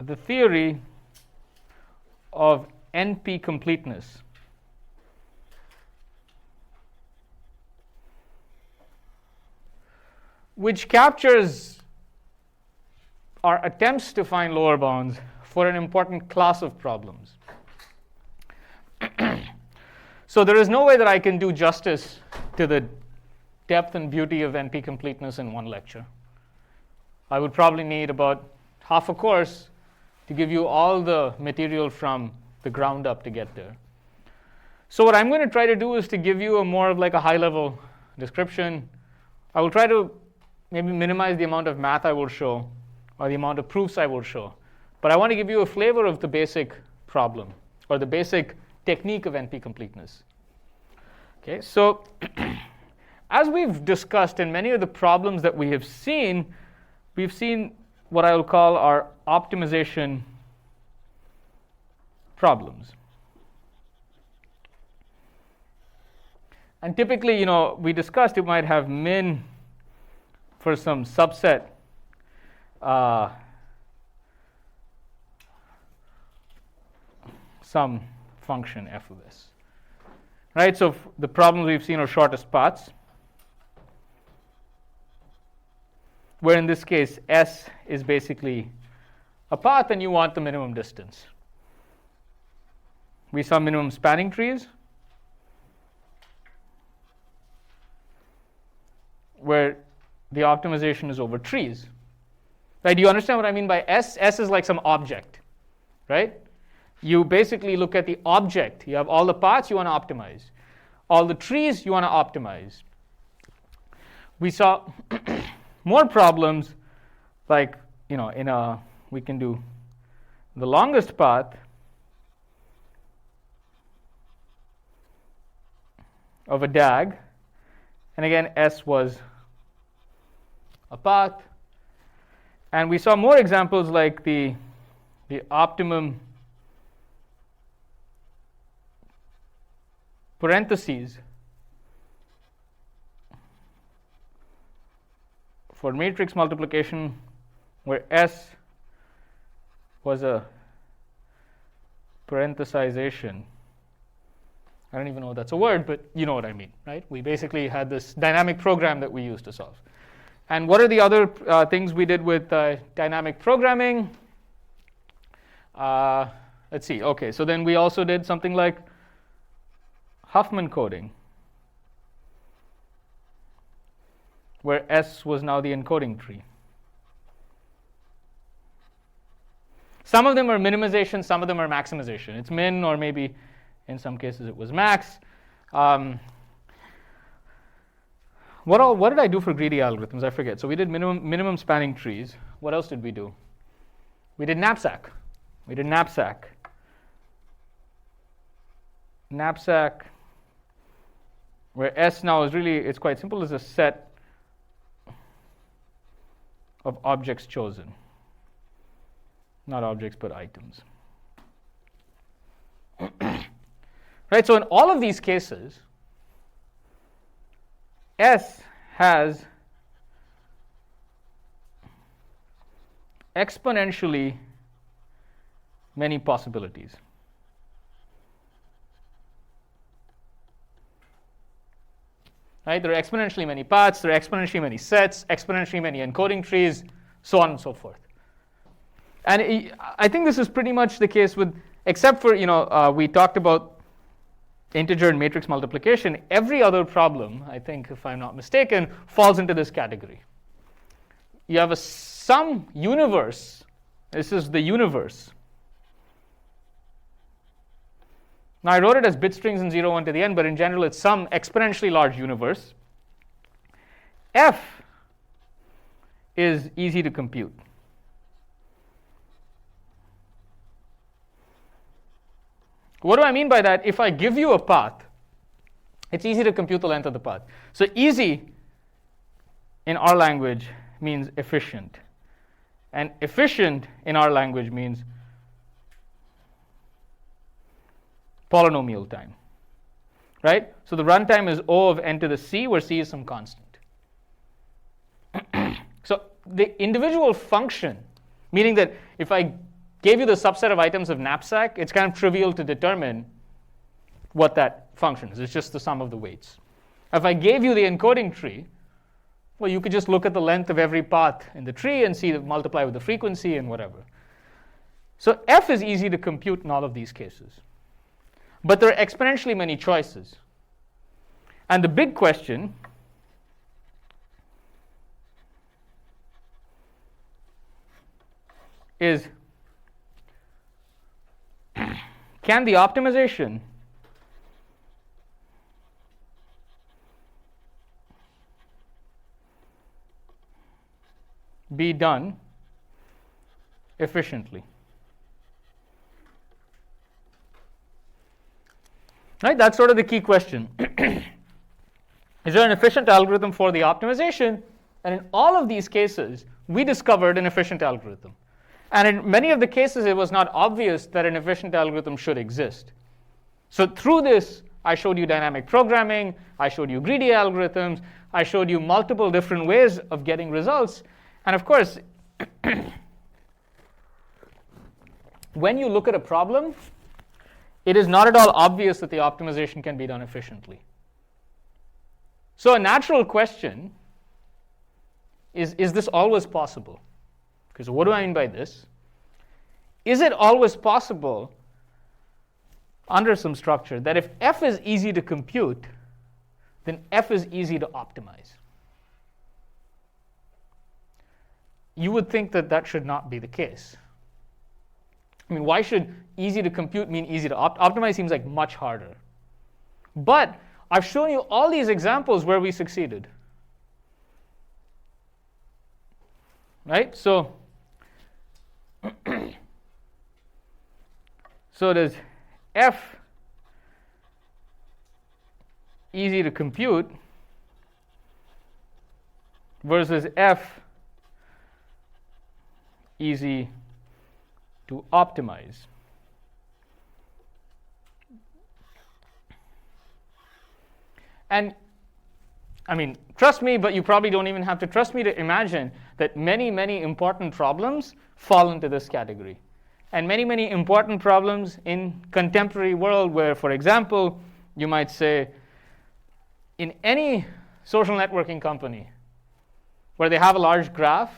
the theory of NP-completeness. Which captures our attempts to find lower bounds for an important class of problems. So there is no way that I can do justice to the depth and beauty of NP-completeness in one lecture. I would probably need about half a course to give you all the material from the ground up to get there. So what I'm going to try to do is to give you a more of like a high-level description. I will try to maybe minimize the amount of math I will show or the amount of proofs I will show. But I want to give you a flavor of the basic problem or the basic technique of NP-completeness. Okay, so as we've discussed in many of the problems that we have seen, we've seen what I will call our optimization problems. And typically, we discussed it might have min for some subset some function f of s. Right? So the problems we've seen are shortest paths, where in this case s is basically a path and you want the minimum distance. We saw minimum spanning trees, where the optimization is over trees. Right? Do you understand what I mean by S? S is like some object, right? You basically look at the object. You have all the paths you want to optimize. All the trees you want to optimize. We saw more problems like, we can do the longest path of a DAG. And again, S was a path. And we saw more examples like the optimum parentheses for matrix multiplication, where S was a parenthesization. I don't even know if that's a word, but you know what I mean, right? We basically had this dynamic program that we used to solve. And what are the other things we did with dynamic programming? Let's see. Okay, so then we also did something like Huffman coding, where S was now the encoding tree. Some of them are minimization, some of them are maximization. It's min, or maybe in some cases it was max. What did I do for greedy algorithms? I forget. So we did minimum spanning trees. What else did we do? We did knapsack. Knapsack, where S now is really, it's quite simple, is a set of objects chosen. Not objects, but items. Right, so in all of these cases, S has exponentially many possibilities. Right? There are exponentially many paths, there are exponentially many sets, exponentially many encoding trees, so on and so forth. And I think this is pretty much the case with, except for, we talked about integer and matrix multiplication, every other problem, I think, if I'm not mistaken, falls into this category. You have a sum universe. This is the universe. Now, I wrote it as bit strings and 0, 1 to the end, but in general, it's some exponentially large universe. F is easy to compute. What do I mean by that? If I give you a path, it's easy to compute the length of the path. So easy in our language means efficient. And efficient in our language means polynomial time. Right? So the runtime is O of n to the c, where c is some constant. So the individual function, meaning that if I gave you the subset of items of knapsack, it's kind of trivial to determine what that function is. It's just the sum of the weights. If I gave you the encoding tree, well, you could just look at the length of every path in the tree and see multiply with the frequency and whatever. So f is easy to compute in all of these cases. But there are exponentially many choices. And the big question is, can the optimization be done efficiently? Right? That's sort of the key question. Is there an efficient algorithm for the optimization? And in all of these cases, we discovered an efficient algorithm. And in many of the cases, it was not obvious that an efficient algorithm should exist. So through this, I showed you dynamic programming, I showed you greedy algorithms, I showed you multiple different ways of getting results. And of course, when you look at a problem, it is not at all obvious that the optimization can be done efficiently. So a natural question is this always possible? Because what do I mean by this? Is it always possible under some structure that if f is easy to compute, then f is easy to optimize? You would think that that should not be the case. I mean, why should easy to compute mean easy to optimize? Seems like much harder. But I've shown you all these examples where we succeeded. Right? So does f easy to compute versus f easy to optimize. And I mean, trust me, but you probably don't even have to trust me to imagine that many, many important problems fall into this category. And many, many important problems in contemporary world where, for example, you might say, in any social networking company where they have a large graph,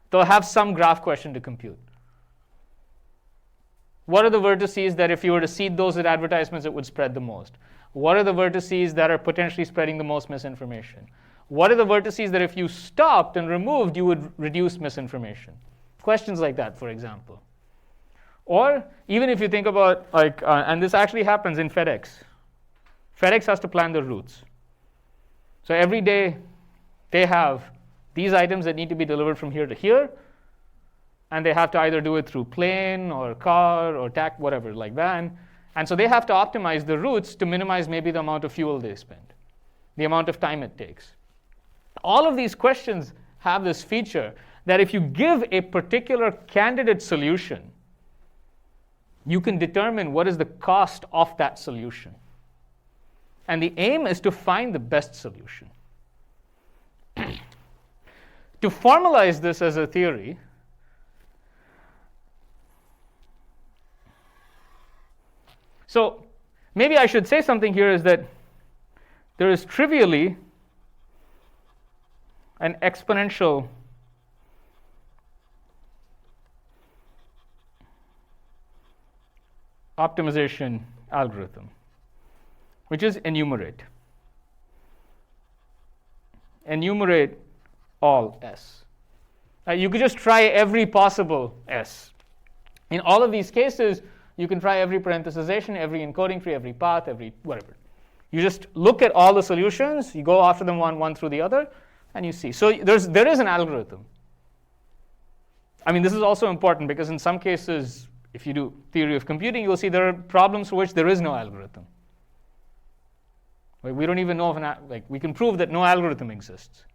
they'll have some graph question to compute. What are the vertices that if you were to seed those with advertisements, it would spread the most? What are the vertices that are potentially spreading the most misinformation? What are the vertices that if you stopped and removed, you would reduce misinformation? Questions like that, for example. Or even if you think about, and this actually happens in FedEx. FedEx has to plan their routes. So every day, they have these items that need to be delivered from here to here, and they have to either do it through plane or car or whatever, like van. And so they have to optimize the routes to minimize maybe the amount of fuel they spend, the amount of time it takes. All of these questions have this feature that if you give a particular candidate solution, you can determine what is the cost of that solution. And the aim is to find the best solution. To formalize this as a theory, so maybe I should say something here is that there is trivially an exponential optimization algorithm, which is enumerate. Enumerate all S. You could just try every possible S. In all of these cases, you can try every parenthesization, every encoding tree, every path, every whatever. You just look at all the solutions, you go after them one through the other, and you see. So there is an algorithm. I mean, this is also important because in some cases, if you do theory of computing, you'll see there are problems for which there is no algorithm. We don't even know if we can prove that no algorithm exists.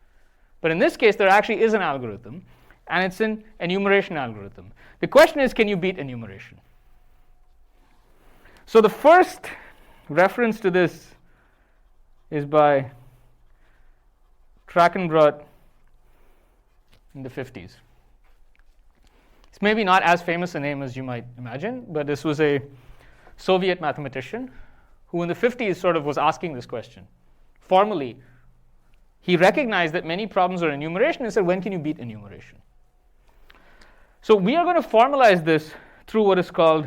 But in this case, there actually is an algorithm, and it's an enumeration algorithm. The question is, can you beat enumeration? So the first reference to this is by Trachenbrot in the 50s. He's maybe not as famous a name as you might imagine, but this was a Soviet mathematician who in the 50s sort of was asking this question. Formally, he recognized that many problems are enumeration and said, when can you beat enumeration? So we are going to formalize this through what is called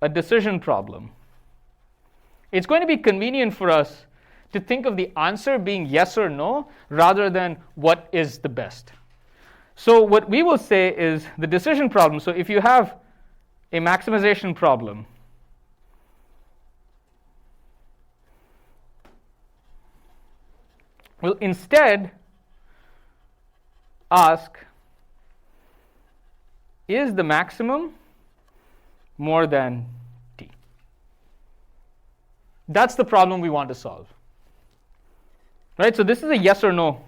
a decision problem. It's going to be convenient for us to think of the answer being yes or no rather than what is the best. So what we will say is the decision problem. So if you have a maximization problem, we'll instead ask, is the maximum more than t? That's the problem we want to solve. Right? So this is a yes or no.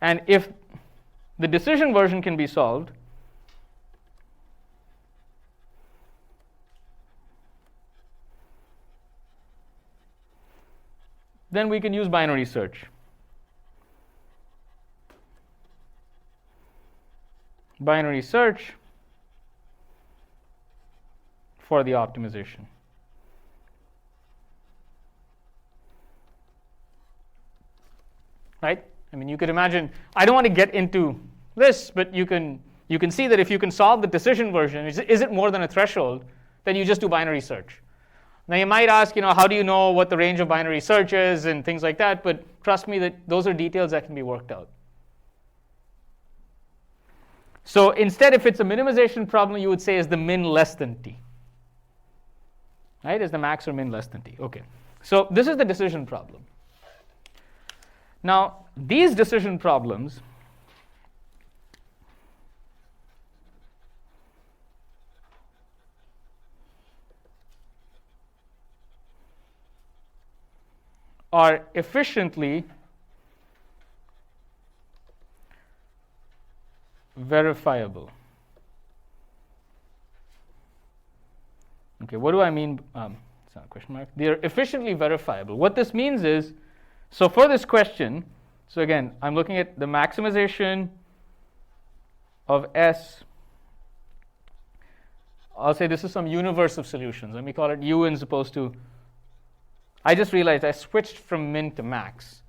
And if the decision version can be solved, then we can use binary search. Binary search for the optimization. Right? I mean, you could imagine, I don't want to get into this, but you can see that if you can solve the decision version, is it more than a threshold, then you just do binary search. Now you might ask, how do you know what the range of binary search is and things like that, but trust me that those are details that can be worked out. So instead, if it's a minimization problem, you would say is the min less than t. Right? Is the max or min less than t? Okay. So this is the decision problem. Now, these decision problems are efficiently verifiable. Okay, what do I mean? It's not a question mark. They are efficiently verifiable. What this means is, so for this question, so again, I'm looking at the maximization of S. I'll say this is some universe of solutions. Let me call it U as opposed to, I just realized I switched from min to max.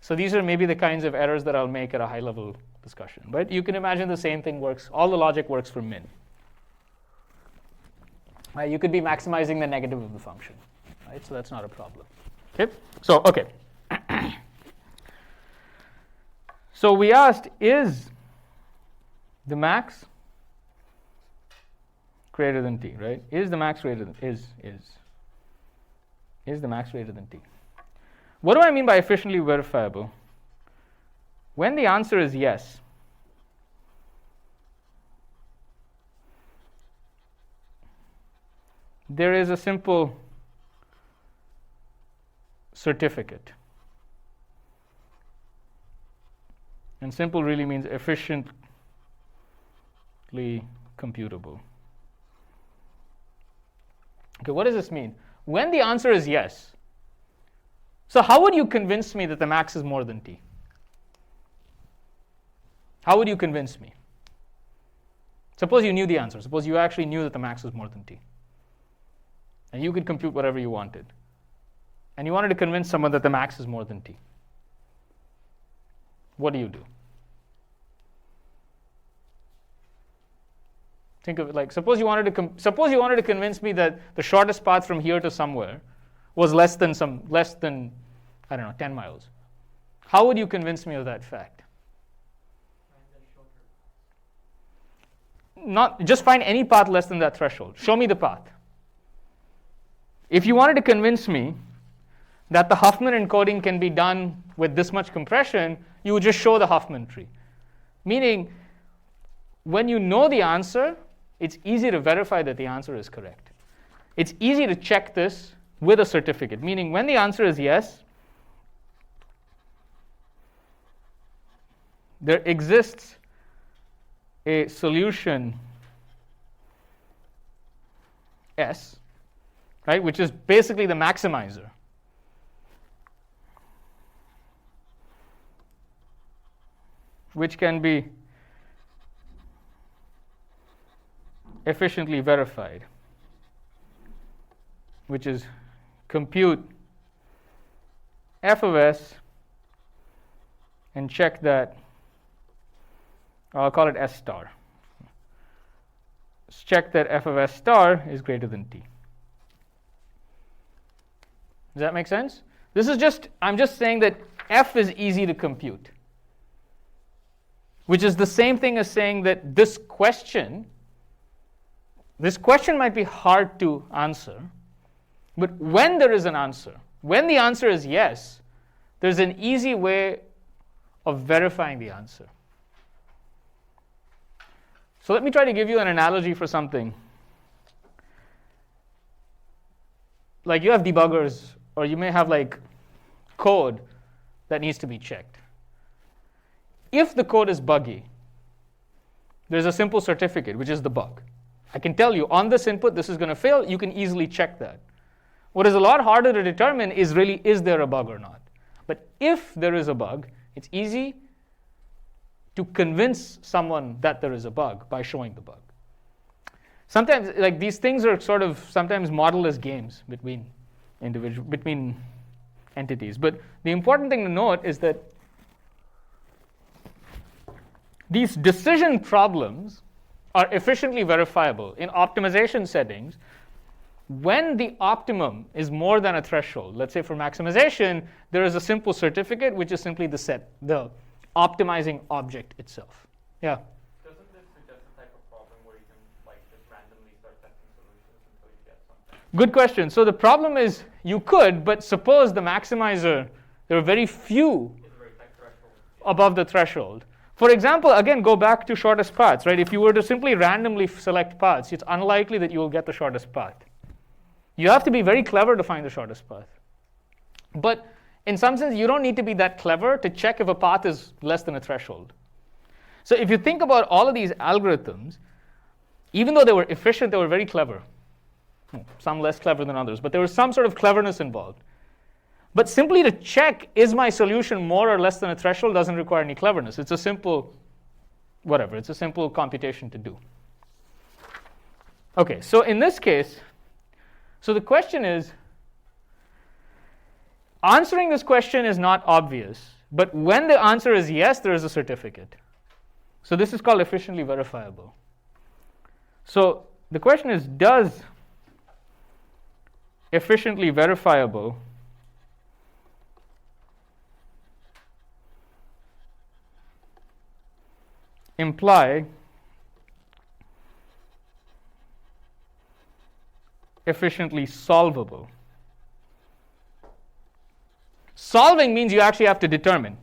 So these are maybe the kinds of errors that I'll make at a high level discussion. But you can imagine the same thing works, all the logic works for min. You could be maximizing the negative of the function. Right? So that's not a problem. Okay. So, okay. So we asked, is the max greater than t, right? Is the max greater than, is the max greater than t? What do I mean by efficiently verifiable? When the answer is yes, there is a simple certificate. And simple really means efficiently computable. Okay, what does this mean? When the answer is yes, so how would you convince me that the max is more than t? How would you convince me? Suppose you knew the answer. Suppose you actually knew that the max was more than t. And you could compute whatever you wanted. And you wanted to convince someone that the max is more than t. What do? Think of it like, suppose you wanted to convince me that the shortest path from here to somewhere was less than I don't know, 10 miles. How would you convince me of that fact? Not just find any path less than that threshold. Show me the path. If you wanted to convince me that the Huffman encoding can be done with this much compression, you would just show the Huffman tree. Meaning, when you know the answer, it's easy to verify that the answer is correct. It's easy to check this with a certificate. Meaning, when the answer is yes, there exists a solution S, right, which is basically the maximizer. Which can be efficiently verified, which is compute f of s and check that, I'll call it s star. Let's check that f of s star is greater than t. Does that make sense? This is just, I'm just saying that f is easy to compute, which is the same thing as saying that this question might be hard to answer, but when there is an answer, when the answer is yes, there's an easy way of verifying the answer. So let me try to give you an analogy for something. Like you have debuggers, or you may have like code that needs to be checked. If the code is buggy, there's a simple certificate, which is the bug. I can tell you on this input, this is going to fail. You can easily check that. What is a lot harder to determine is really, is there a bug or not? But if there is a bug, it's easy to convince someone that there is a bug by showing the bug. Sometimes, like these things are sort of sometimes modeled as games between entities. But the important thing to note is that these decision problems are efficiently verifiable in optimization settings when the optimum is more than a threshold. Let's say for maximization, there is a simple certificate, which is simply the optimizing object itself. Yeah? Doesn't this suggest a type of problem where you can like just randomly start testing solutions until you get something? Good question. So the problem is you could, but suppose the maximizer, there are very few above the threshold. For example, again, go back to shortest paths, right? If you were to simply randomly select paths, it's unlikely that you will get the shortest path. You have to be very clever to find the shortest path. But in some sense, you don't need to be that clever to check if a path is less than a threshold. So if you think about all of these algorithms, even though they were efficient, they were very clever. Some less clever than others, but there was some sort of cleverness involved. But simply to check, is my solution more or less than a threshold, doesn't require any cleverness. It's a simple, whatever, it's a simple computation to do. Okay, so in this case, so the question is, answering this question is not obvious, but when the answer is yes, there is a certificate. So this is called efficiently verifiable. So the question is, does efficiently verifiable imply efficiently solvable? Solving means you actually have to determine.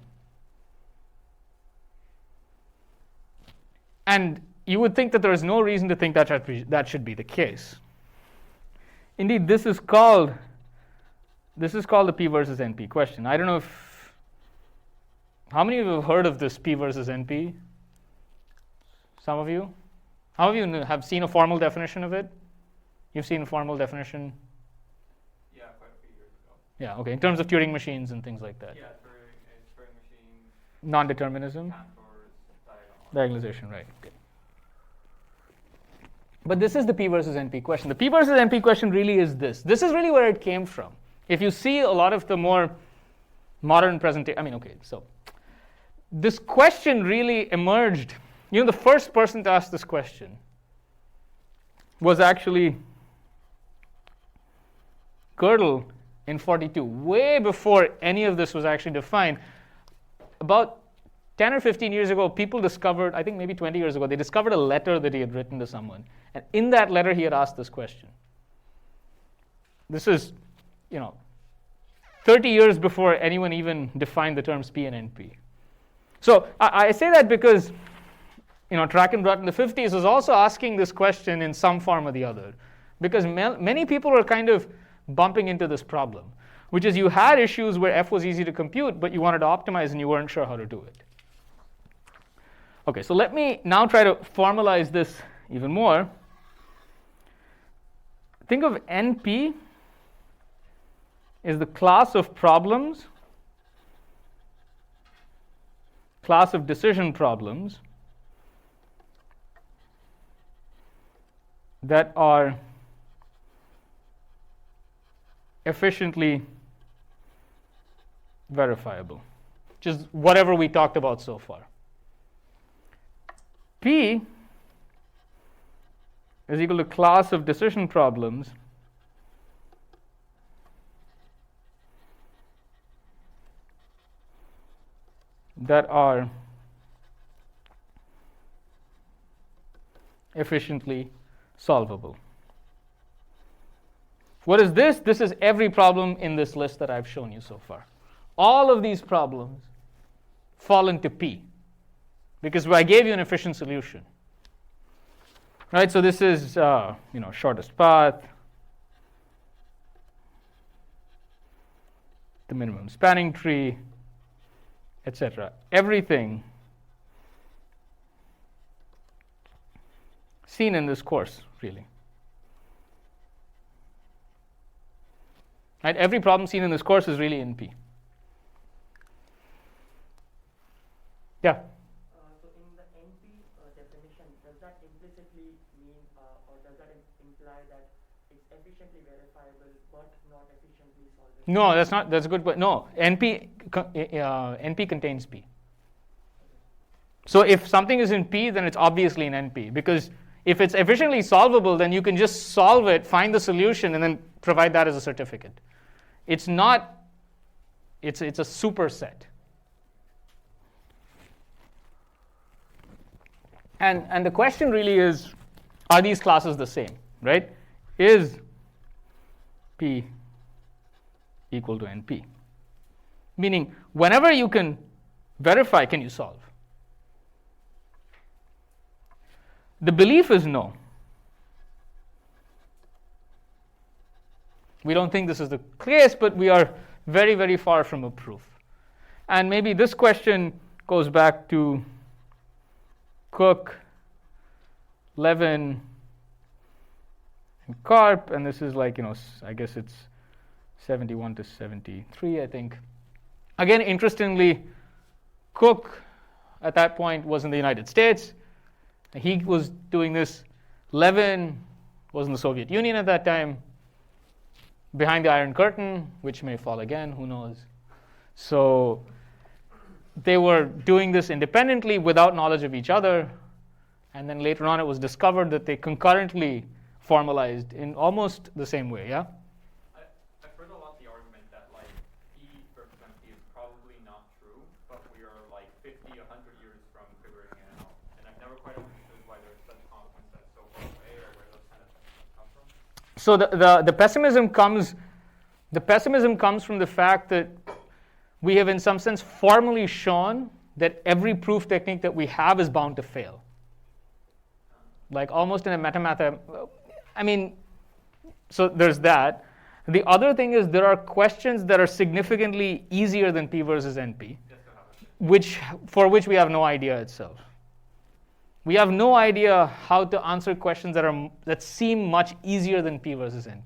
And you would think that there is no reason to think that should be the case. Indeed, this is called the P versus NP question. I don't know how many of you have heard of this P versus NP? Some of you? How many of you have seen a formal definition of it? You've seen a formal definition? Yeah, quite a few years ago. Yeah, okay, in terms of Turing machines and things like that. Yeah, Turing machines. Non-determinism? Diagonalization, right. Okay. But this is the P versus NP question. The P versus NP question really is this. This is really where it came from. If you see a lot of the more modern presentation, so this question really emerged. The first person to ask this question was actually Gödel in 42, way before any of this was actually defined. About 10 or 15 years ago, people discovered, I think maybe 20 years ago, they discovered a letter that he had written to someone. And in that letter, he had asked this question. This is, 30 years before anyone even defined the terms P and NP. So I say that because, Trachenbrot in the 50s was also asking this question in some form or the other. Because many people were kind of bumping into this problem, which is you had issues where F was easy to compute, but you wanted to optimize and you weren't sure how to do it. Okay, so let me now try to formalize this even more. Think of NP as the class of problems, class of decision problems that are efficiently verifiable, which is whatever we talked about so far. P is equal to class of decision problems that are efficiently solvable. What is this? This is every problem in this list that I've shown you so far. All of these problems fall into P because I gave you an efficient solution. Right? So this is shortest path, the minimum spanning tree, etc. Everything seen in this course, really. Right? Every problem seen in this course is really in P. Yeah? So in the NP definition, does that implicitly mean or does that imply that it's efficiently verifiable but not efficiently solvable? No, that's a good point. No, NP contains P. So if something is in P, then it's obviously in NP, because if it's efficiently solvable, then you can just solve it, find the solution, and then provide that as a certificate. It's not, it's a superset. And the question really is, are these classes the same, right? Is P equal to NP? Meaning, whenever you can verify, can you solve? The belief is no. We don't think this is the case, but we are very, very far from a proof. And maybe this question goes back to Cook, Levin, and Karp, and this is like, I guess it's 71 to 73, I think. Again, interestingly, Cook at that point was in the United States. He was doing this. Levin was in the Soviet Union at that time, behind the Iron Curtain, which may fall again, who knows. So they were doing this independently without knowledge of each other. And then later on it was discovered that they concurrently formalized in almost the same way, yeah? I've heard a lot the argument that like P represents P is probably not true, but we are like 50, 100 years from figuring it out. And I've never quite understood why there's such confidence that's so far away or where those kind of things come from. So the pessimism comes from the fact that we have in some sense formally shown that every proof technique that we have is bound to fail. Like almost in a so there's that. The other thing is there are questions that are significantly easier than P versus NP, for which we have no idea itself. We have no idea how to answer questions that seem much easier than P versus NP. Are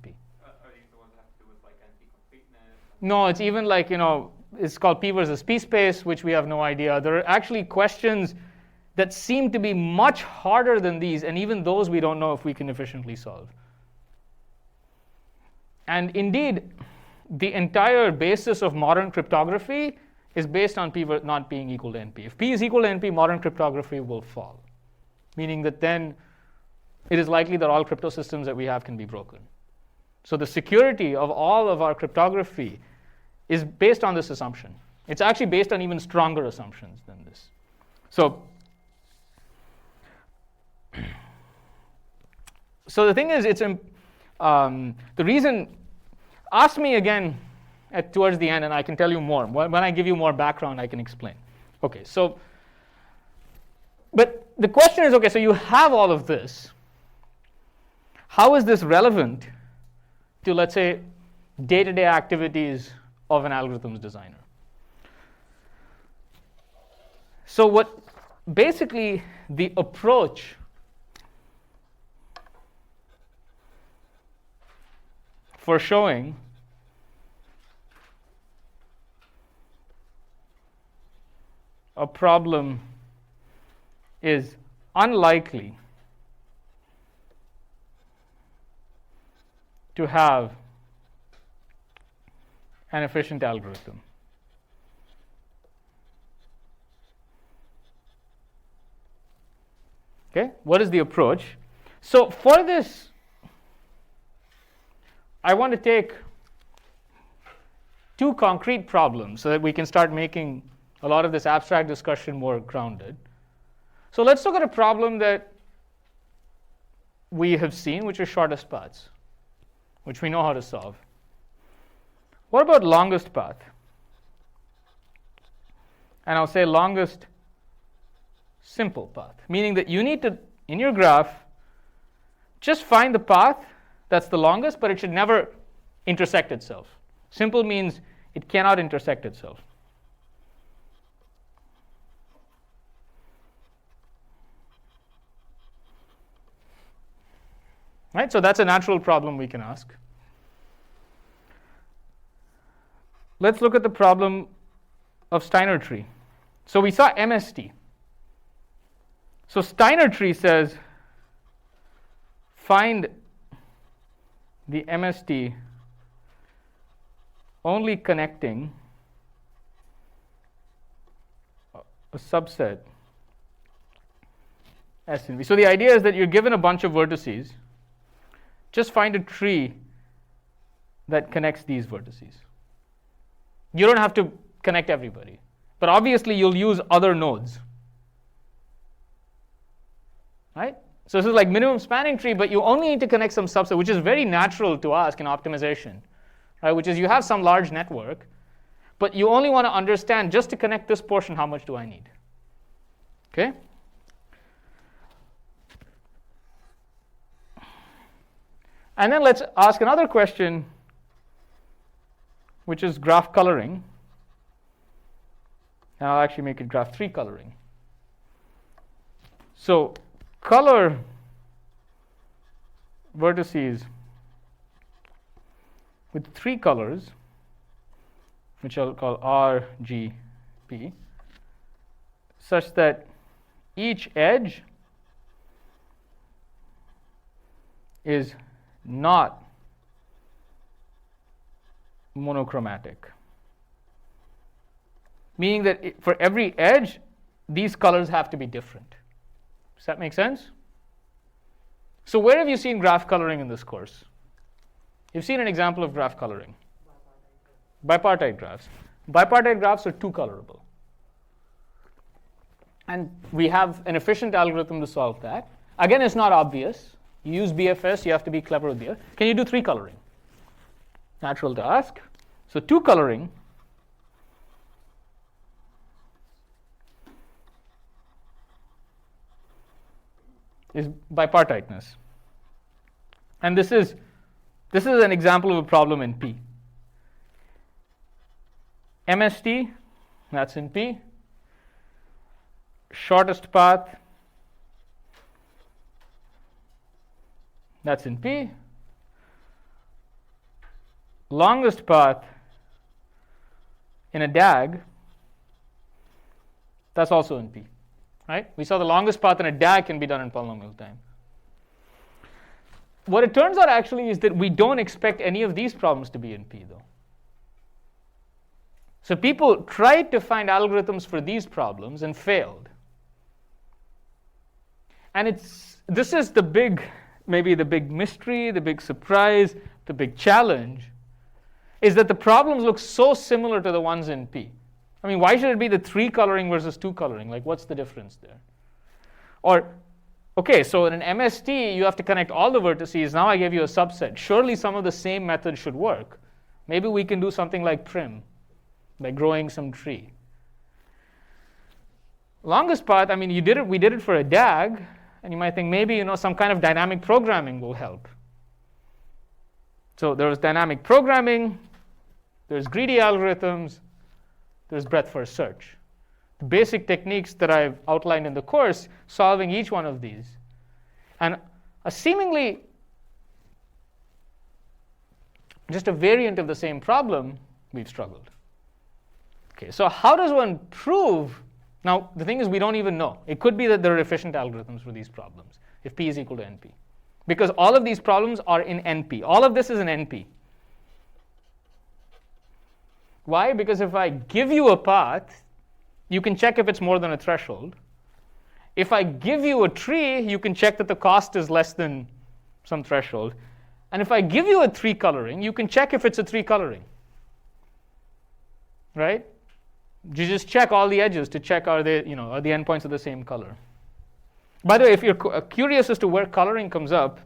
these the ones that have to do with like NP-completeness? No, it's even like, it's called P versus P space, which we have no idea. There are actually questions that seem to be much harder than these, and even those we don't know if we can efficiently solve. And indeed, the entire basis of modern cryptography is based on P not being equal to NP. If P is equal to NP, modern cryptography will fall, meaning that then it is likely that all crypto systems that we have can be broken. So the security of all of our cryptography is based on this assumption. It's actually based on even stronger assumptions than this. So the thing is, the reason, ask me again towards the end and I can tell you more. When I give you more background, I can explain. Okay, but the question is, okay, so you have all of this. How is this relevant to, let's say, day-to-day activities of an algorithms designer? So basically the approach for showing a problem is unlikely to have an efficient algorithm. Okay, what is the approach? So for this, I want to take two concrete problems so that we can start making a lot of this abstract discussion more grounded. So let's look at a problem that we have seen, which is shortest paths, which we know how to solve. What about longest path? And I'll say longest simple path, meaning that you need to, in your graph, just find the path that's the longest, but it should never intersect itself. Simple means it cannot intersect itself. Right? So that's a natural problem we can ask. Let's look at the problem of Steiner tree. So we saw MST. So Steiner tree says find the MST only connecting a subset S and V. So the idea is that you're given a bunch of vertices. Just find a tree that connects these vertices. You don't have to connect everybody, but obviously you'll use other nodes. Right? So this is like minimum spanning tree, but you only need to connect some subset, which is very natural to ask in optimization, right? Which is you have some large network, but you only want to understand just to connect this portion, how much do I need? Okay? And then let's ask another question, which is graph coloring. And I'll actually make it graph 3 coloring. So color vertices with 3 colors, which I'll call R, G, P, such that each edge is not monochromatic. Meaning that for every edge, these colors have to be different. Does that make sense? So where have you seen graph coloring in this course? You've seen an example of graph coloring. Bipartite graphs. Bipartite graphs are 2 colorable. And we have an efficient algorithm to solve that. Again, it's not obvious. You use BFS, you have to be clever with BFS. Can you do 3 coloring? Natural to ask. So 2 coloring is bipartiteness. And this is an example of a problem in P. MST, that's in P. Shortest path, that's in P. Longest path in a DAG, that's also in P. Right? We saw the longest path in a DAG can be done in polynomial time. What it turns out actually is that we don't expect any of these problems to be in P though. So people tried to find algorithms for these problems and failed. And this is the big, maybe the big mystery, the big surprise, the big challenge, is that the problems look so similar to the ones in P. I mean, why should it be the 3 coloring versus 2 coloring? Like, what's the difference there? Or, okay, so in an MST, you have to connect all the vertices. Now I gave you a subset. Surely some of the same methods should work. Maybe we can do something like prim, by growing some tree. Longest path, I mean, we did it for a DAG, and you might think maybe, some kind of dynamic programming will help. So there was dynamic programming, there's greedy algorithms, there's breadth first search. The basic techniques that I've outlined in the course, solving each one of these. And a seemingly just a variant of the same problem, we've struggled. Okay, so how does one prove? Now, the thing is we don't even know. It could be that there are efficient algorithms for these problems, if P is equal to NP. because all of these problems are in NP. All of this is in NP. Why? Because if I give you a path, you can check if it's more than a threshold. If I give you a tree, you can check that the cost is less than some threshold. And if I give you a 3 coloring, you can check if it's a 3 coloring. Right? You just check all the edges to check are the endpoints of the same color. By the way, if you're curious as to where coloring comes up,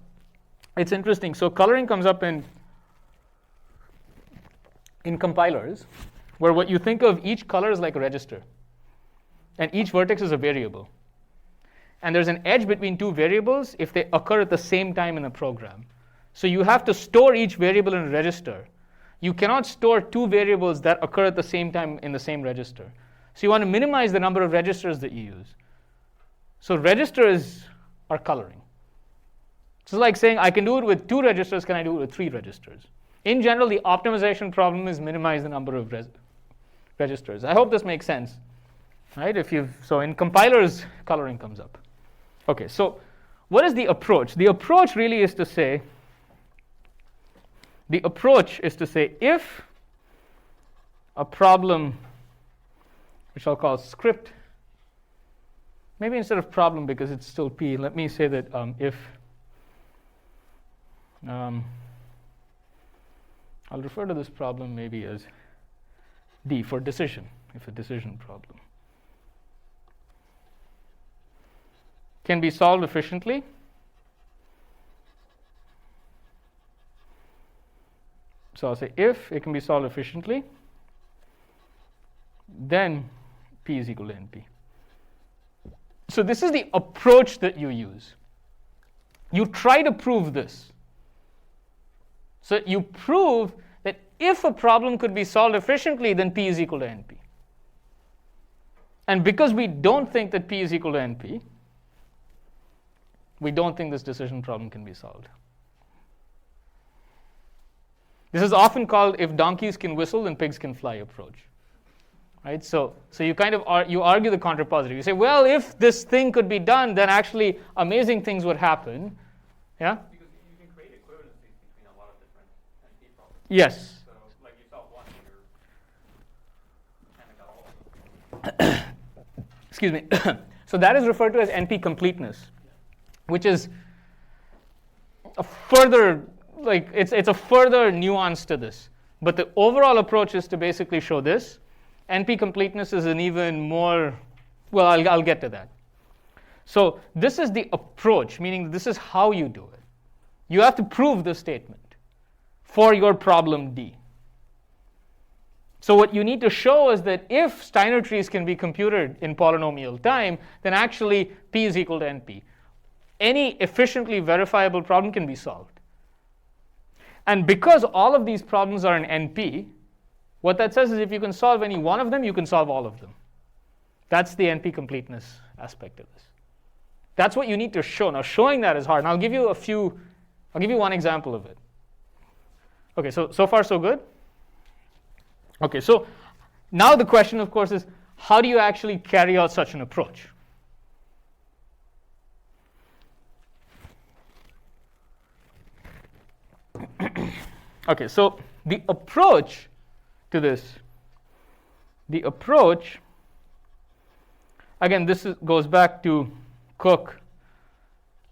it's interesting. So coloring comes up in compilers, where what you think of each color is like a register, and each vertex is a variable. And there's an edge between 2 variables if they occur at the same time in a program. So you have to store each variable in a register. You cannot store 2 variables that occur at the same time in the same register. So you want to minimize the number of registers that you use. So registers are coloring. It's like saying I can do it with 2 registers, can I do it with 3 registers? In general, the optimization problem is minimize the number of registers. I hope this makes sense. Right? So in compilers, coloring comes up. Okay, so what is the approach? The approach really is to say, if a problem, which I'll call script, maybe instead of problem because it's still P, let me say that if, I'll refer to this problem maybe as D for decision, if a decision problem can be solved efficiently, so I'll say if it can be solved efficiently, then P is equal to NP. So this is the approach that you use. You try to prove this. So you prove that if a problem could be solved efficiently, then P is equal to NP. And because we don't think that P is equal to NP, we don't think this decision problem can be solved. This is often called if donkeys can whistle, then pigs can fly approach. Right? So you kind of you argue the contrapositive. You say, well, if this thing could be done, then actually amazing things would happen. Yeah? Because you can create equivalencies between a lot of different NP problems. Yes. So like you solve one, you're kind of got all of them. Excuse me. So that is referred to as NP-completeness, which is a further, it's a further nuance to this. But the overall approach is to basically show this. NP-completeness is an even more, well, I'll get to that. So this is the approach, meaning this is how you do it. You have to prove the statement for your problem D. So what you need to show is that if Steiner trees can be computed in polynomial time, then actually P is equal to NP. Any efficiently verifiable problem can be solved. And because all of these problems are in NP, what that says is if you can solve any one of them, you can solve all of them. That's the NP-completeness aspect of this. That's what you need to show. Now, showing that is hard. And I'll give you one example of it. Okay, so far so good? Okay, so now the question, of course, is how do you actually carry out such an approach? Okay, so the approach to this, again, goes back to Cook,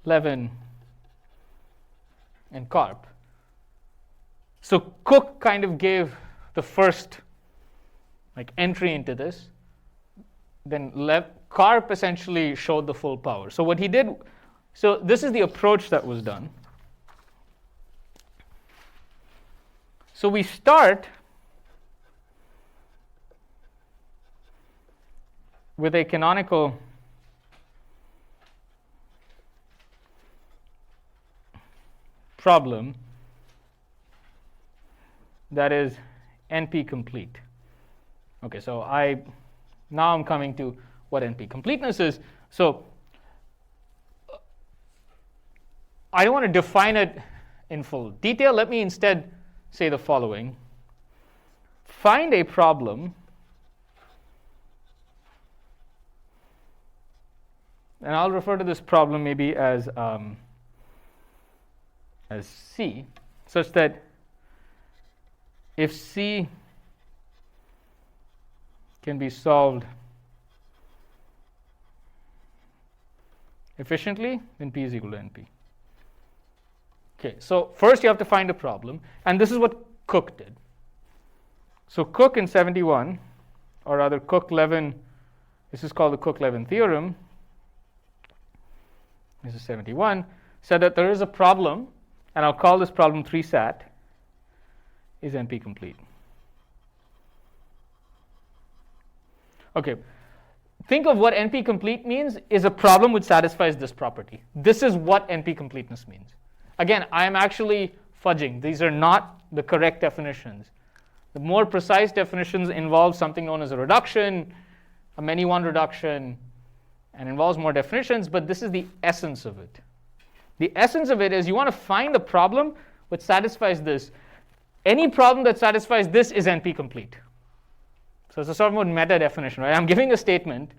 Levin, and Karp. So Cook kind of gave the first entry into this. Then Karp essentially showed the full power. So what he did, so this is the approach that was done. So we start with a canonical problem that is NP-complete. Okay, so now I'm coming to what NP-completeness is. So I don't want to define it in full detail. Let me instead say the following. Find a problem, and I'll refer to this problem maybe as as C, such that if C can be solved efficiently, then P is equal to NP. Okay, so first you have to find a problem, and this is what Cook did. So Cook in 71, or rather Cook-Levin, this is called the Cook-Levin theorem, this is 71, said that there is a problem, and I'll call this problem Threesat, is NP-complete. Okay, think of what NP-complete means is a problem which satisfies this property. This is what NP-completeness means. Again, I am actually fudging. These are not the correct definitions. The more precise definitions involve something known as a reduction, a many one reduction, and involves more definitions, but this is the essence of it. The essence of it is you want to find the problem which satisfies this. Any problem that satisfies this is NP-complete. So it's a sort of meta definition, right? I'm giving a statement,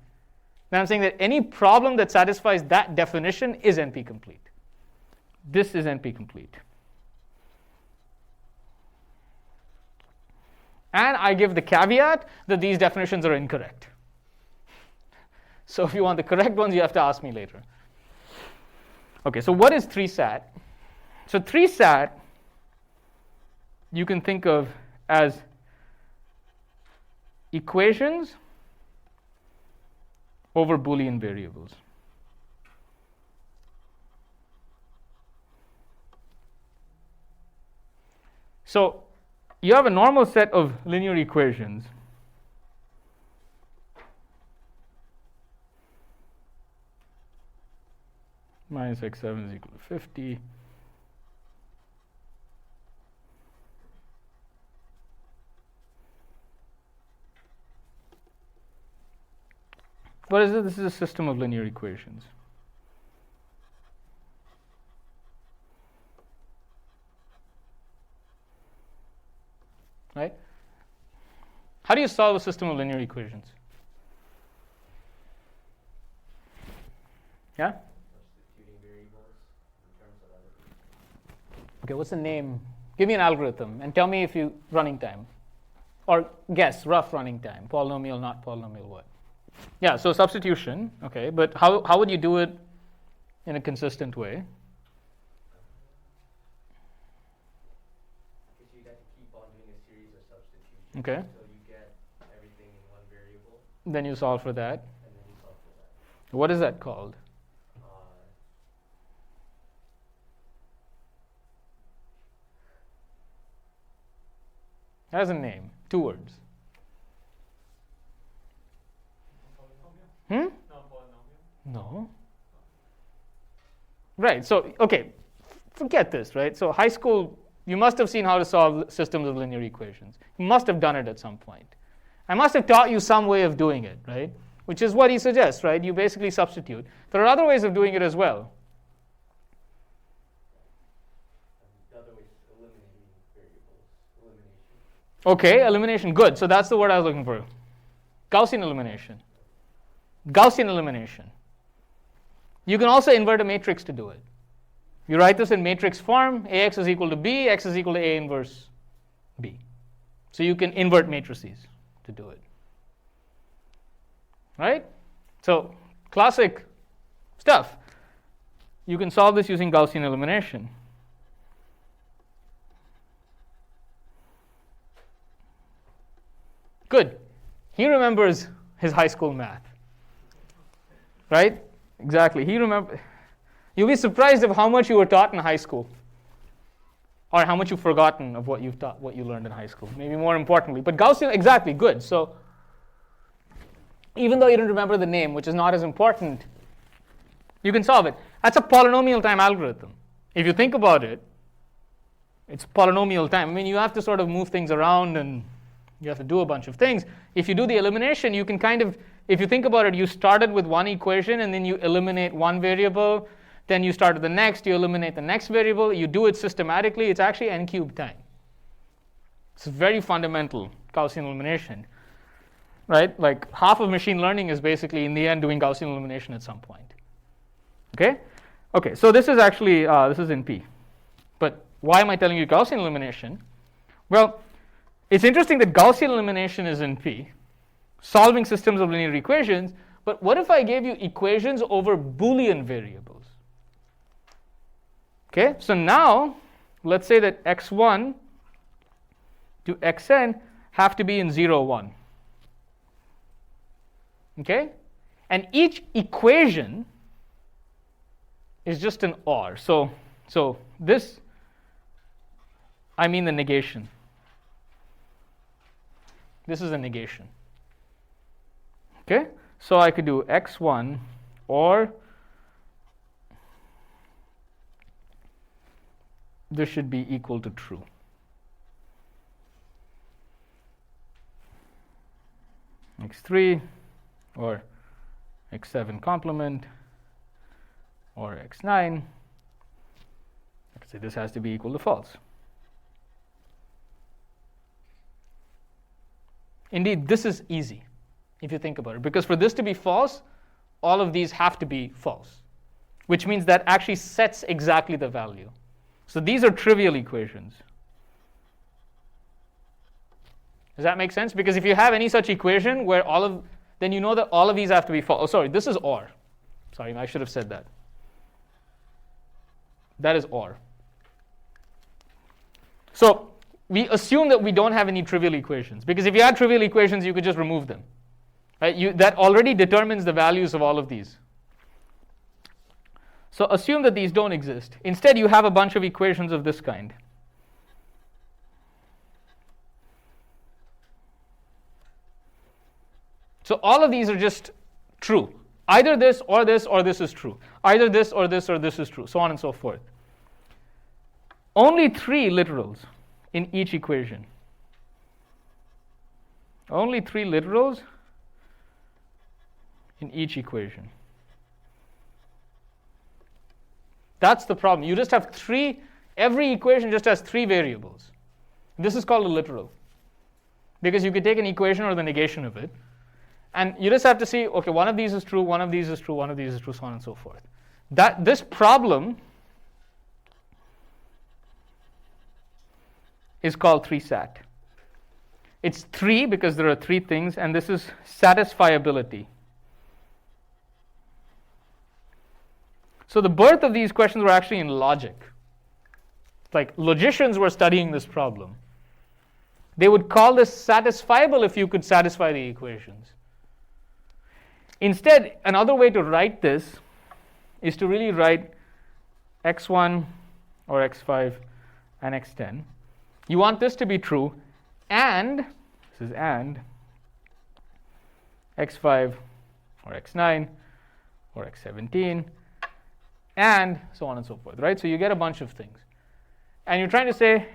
and I'm saying that any problem that satisfies that definition is NP-complete. This is NP-complete. And I give the caveat that these definitions are incorrect. So if you want the correct ones, you have to ask me later. Okay, so what is Threesat? So Threesat, you can think of as equations over Boolean variables. So you have a normal set of linear equations. Minus x7 is equal to 50. What is it? This is a system of linear equations. Right? How do you solve a system of linear equations? Yeah? Substituting variables in terms of other. Okay, what's the name? Give me an algorithm and tell me if you running time. Or guess, rough running time. Polynomial, not polynomial, what? Yeah, so substitution, okay, but how would you do it in a consistent way? Because you'd have to keep on doing a series of substitutions Okay. until you get everything in one variable, Then you solve for that. and then you solve for that. What is that called? That has a name, 2 words. Hmm? No. Right, so, okay, forget this, right? So high school, you must have seen how to solve systems of linear equations. You must have done it at some point. I must have taught you some way of doing it, right? Which is what he suggests, right? You basically substitute. There are other ways of doing it as well. The other way is eliminating variables. Elimination. Okay, elimination, good. So that's the word I was looking for. Gaussian elimination. Gaussian elimination. You can also invert a matrix to do it. You write this in matrix form, AX is equal to B, X is equal to A inverse B. So you can invert matrices to do it. Right? So classic stuff. You can solve this using Gaussian elimination. Good. He remembers his high school math. Right? Exactly. He remember. You'll be surprised of how much you were taught in high school, or how much you've forgotten of what you've taught, what you learned in high school. Maybe more importantly, but Gaussian, exactly, good. So even though you didn't remember the name, which is not as important, you can solve it. That's a polynomial time algorithm. If you think about it, it's polynomial time. I mean, you have to sort of move things around and you have to do a bunch of things. If you do the elimination, you can kind of, if you think about it, you started with one equation and then you eliminate one variable, then you start with the next, you eliminate the next variable, you do it systematically, it's actually n cubed time. It's very fundamental Gaussian elimination, right? Like half of machine learning is basically in the end doing Gaussian elimination at some point. Okay? Okay, so this is actually, this is NP. But why am I telling you Gaussian elimination? Well, it's interesting that Gaussian elimination is in P, solving systems of linear equations, but what if I gave you equations over Boolean variables? Okay, so now let's say that x1 to xn have to be in 0, 1. Okay? And each equation is just an OR. So this, I mean the negation. This is a negation. Okay? So I could do x1 or this should be equal to true. x3 or x7 complement or x9. I could say this has to be equal to false. Indeed, this is easy if you think about it, because for this to be false, all of these have to be false, which means that actually sets exactly the value. So these are trivial equations. Does that make sense? Because if you have any such equation where then you know that all of these have to be false. Oh, sorry, this is OR. Sorry, I should have said that. That is OR. So we assume that we don't have any trivial equations, because if you had trivial equations, you could just remove them. Right? That already determines the values of all of these. So assume that these don't exist. Instead, you have a bunch of equations of this kind. So all of these are just true. Either this or this or this is true. Either this or this or this is true, so on and so forth. Only 3 literals in each equation. Only 3 literals in each equation. That's the problem. You just have 3, every equation just has 3 variables. This is called a literal, because you could take an equation or the negation of it, and you just have to see, okay, one of these is true, one of these is true, one of these is true, so on and so forth. This problem is called Threesat. It's 3 because there are 3 things, and this is satisfiability. So the birth of these questions were actually in logic. Like logicians were studying this problem. They would call this satisfiable if you could satisfy the equations. Instead, another way to write this is to really write x1 or x5 and x10. You want this to be true, and this is and x5 or x9 or x17, and so on and so forth, right? So you get a bunch of things. And you're trying to say,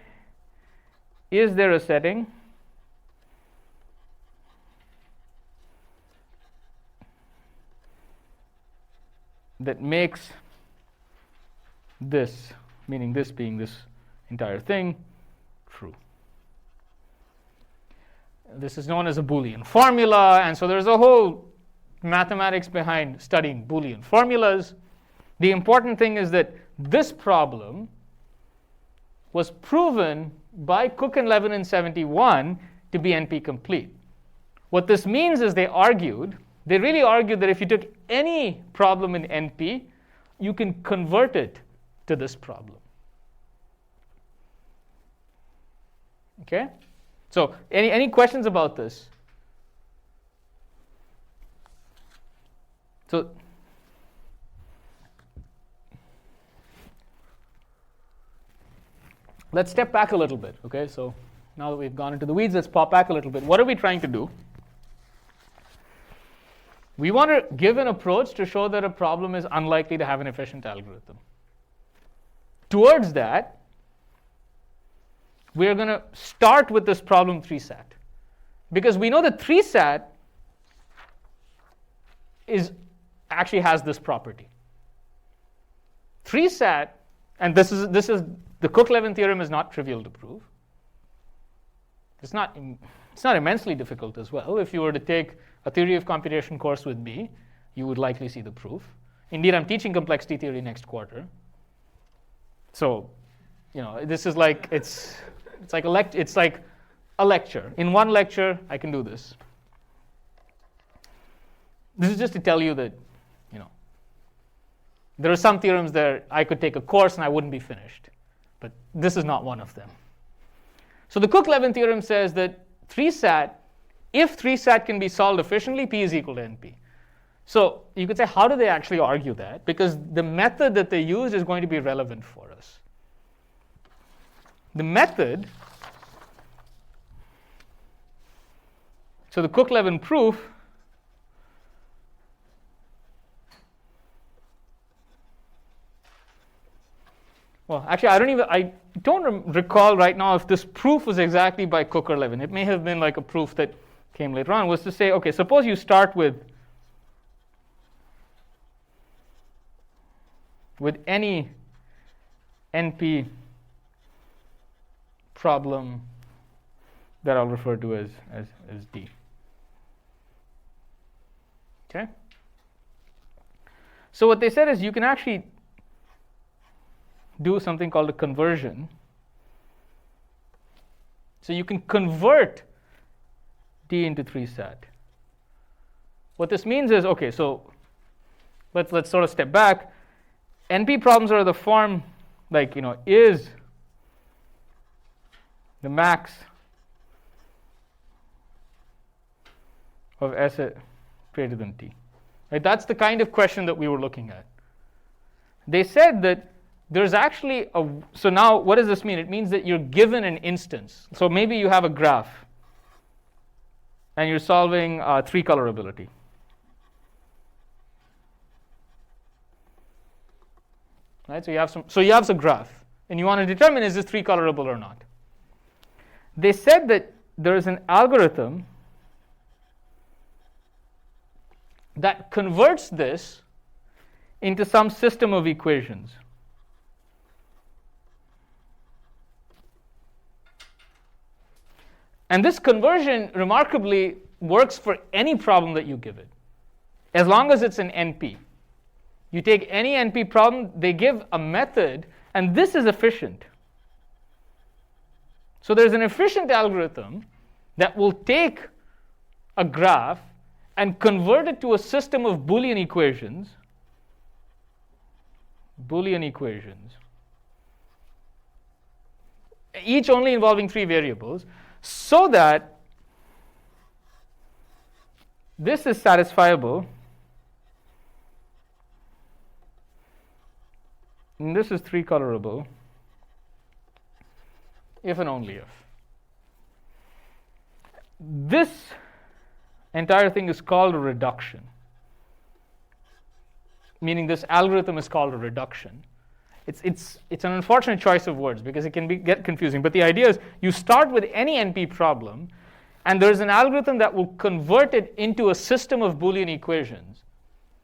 is there a setting that makes this, meaning this being this entire thing, true? This is known as a Boolean formula, and so there's a whole mathematics behind studying Boolean formulas. The important thing is that this problem was proven by Cook and Levin in 71 to be NP-complete. What this means is they really argued that if you took any problem in NP, you can convert it to this problem. Okay? So any questions about this? So let's step back a little bit. Okay, so now that we've gone into the weeds, let's pop back a little bit. What are we trying to do? We want to give an approach to show that a problem is unlikely to have an efficient algorithm. Towards that, we're going to start with this problem Threesat, because we know that Threesat actually has this property. Threesat, and this is the Cook-Levin theorem is not trivial to prove. It's not immensely difficult as well. If you were to take a theory of computation course with me, you would likely see the proof. Indeed, I'm teaching complexity theory next quarter. So this is like it's like a lecture. In one lecture, I can do this. This is just to tell you that, there are some theorems that I could take a course and I wouldn't be finished. But this is not one of them. So the Cook-Levin theorem says that if Threesat can be solved efficiently, P is equal to NP. So you could say, how do they actually argue that? Because the method that they used is going to be relevant for us. The method, so the Cook-Levin proof, well, actually, I don't recall right now if this proof was exactly by Cook or Levin. It may have been like a proof that came later on. Was to say, okay, suppose you start with any NP problem that I'll refer to as D. Okay? So what they said is you can actually do something called a conversion. So you can convert D into Threesat. What this means is, okay, so let's sort of step back. NP problems are the form like, is the max of S greater than T. Right? That's the kind of question that we were looking at. They said that there's actually so now what does this mean? It means that you're given an instance. So maybe you have a graph and you're solving three colorability. Right? So you have some graph and you want to determine is this three colorable or not. They said that there is an algorithm that converts this into some system of equations. And this conversion, remarkably, works for any problem that you give it, as long as it's an NP. You take any NP problem, they give a method, and this is efficient. So there's an efficient algorithm that will take a graph and convert it to a system of Boolean equations. Each only involving three variables, so that this is satisfiable and this is three colorable if and only if. This entire thing is called a reduction, meaning this algorithm is called a reduction. It's an unfortunate choice of words because it can get confusing. But the idea is you start with any NP problem, and there's an algorithm that will convert it into a system of Boolean equations.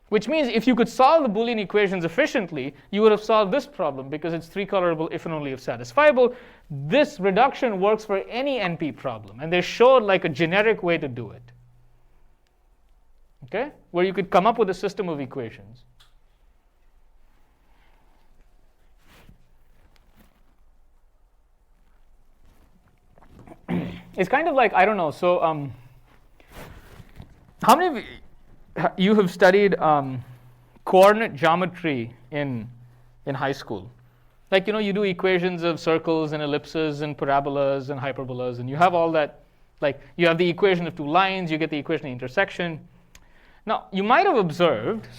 Which means if you could solve the Boolean equations efficiently, you would have solved this problem because it's three colorable if and only if satisfiable. This reduction works for any NP problem, and they showed like a generic way to do it. Okay? Where you could come up with a system of equations. It's kind of like, I don't know, so how many of you have studied coordinate geometry in high school? Like, you do equations of circles and ellipses and parabolas and hyperbolas, and you have all that, like you have the equation of two lines, you get the equation of intersection. Now, you might have observed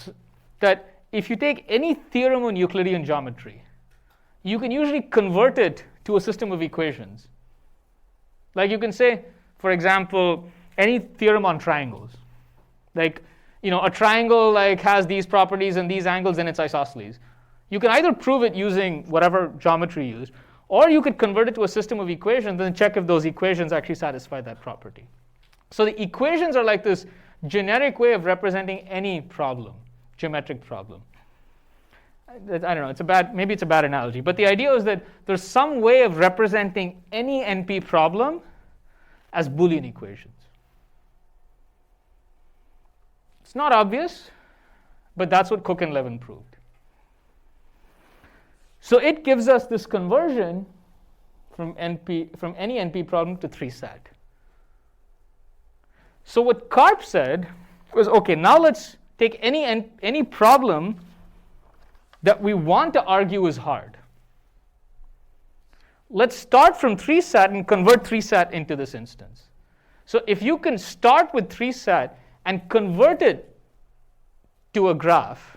that if you take any theorem on Euclidean geometry, you can usually convert it to a system of equations. Like you can say, for example, any theorem on triangles. Like, a triangle like has these properties and these angles and it's isosceles. You can either prove it using whatever geometry you use, or you could convert it to a system of equations and check if those equations actually satisfy that property. So the equations are like this generic way of representing any problem, geometric problem. I don't know, maybe it's a bad analogy, but the idea is that there's some way of representing any NP problem as Boolean equations. It's not obvious, but that's what Cook and Levin proved. So it gives us this conversion from any NP problem to Threesat. So what Karp said was, okay, now let's take any problem that we want to argue is hard. Let's start from Threesat and convert Threesat into this instance. So if you can start with Threesat and convert it to a graph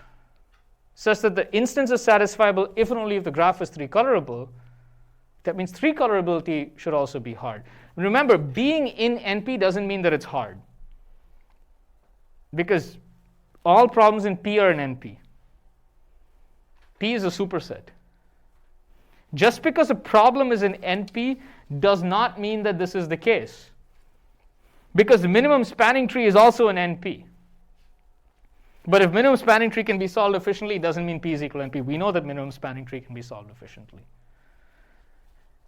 such that the instance is satisfiable if and only if the graph is three-colorable, that means three-colorability should also be hard. Remember, being in NP doesn't mean that it's hard, because all problems in P are in NP. P is a superset. Just because a problem is in NP does not mean that this is the case, because the minimum spanning tree is also an NP. But if minimum spanning tree can be solved efficiently, it doesn't mean P is equal to NP. We know that minimum spanning tree can be solved efficiently.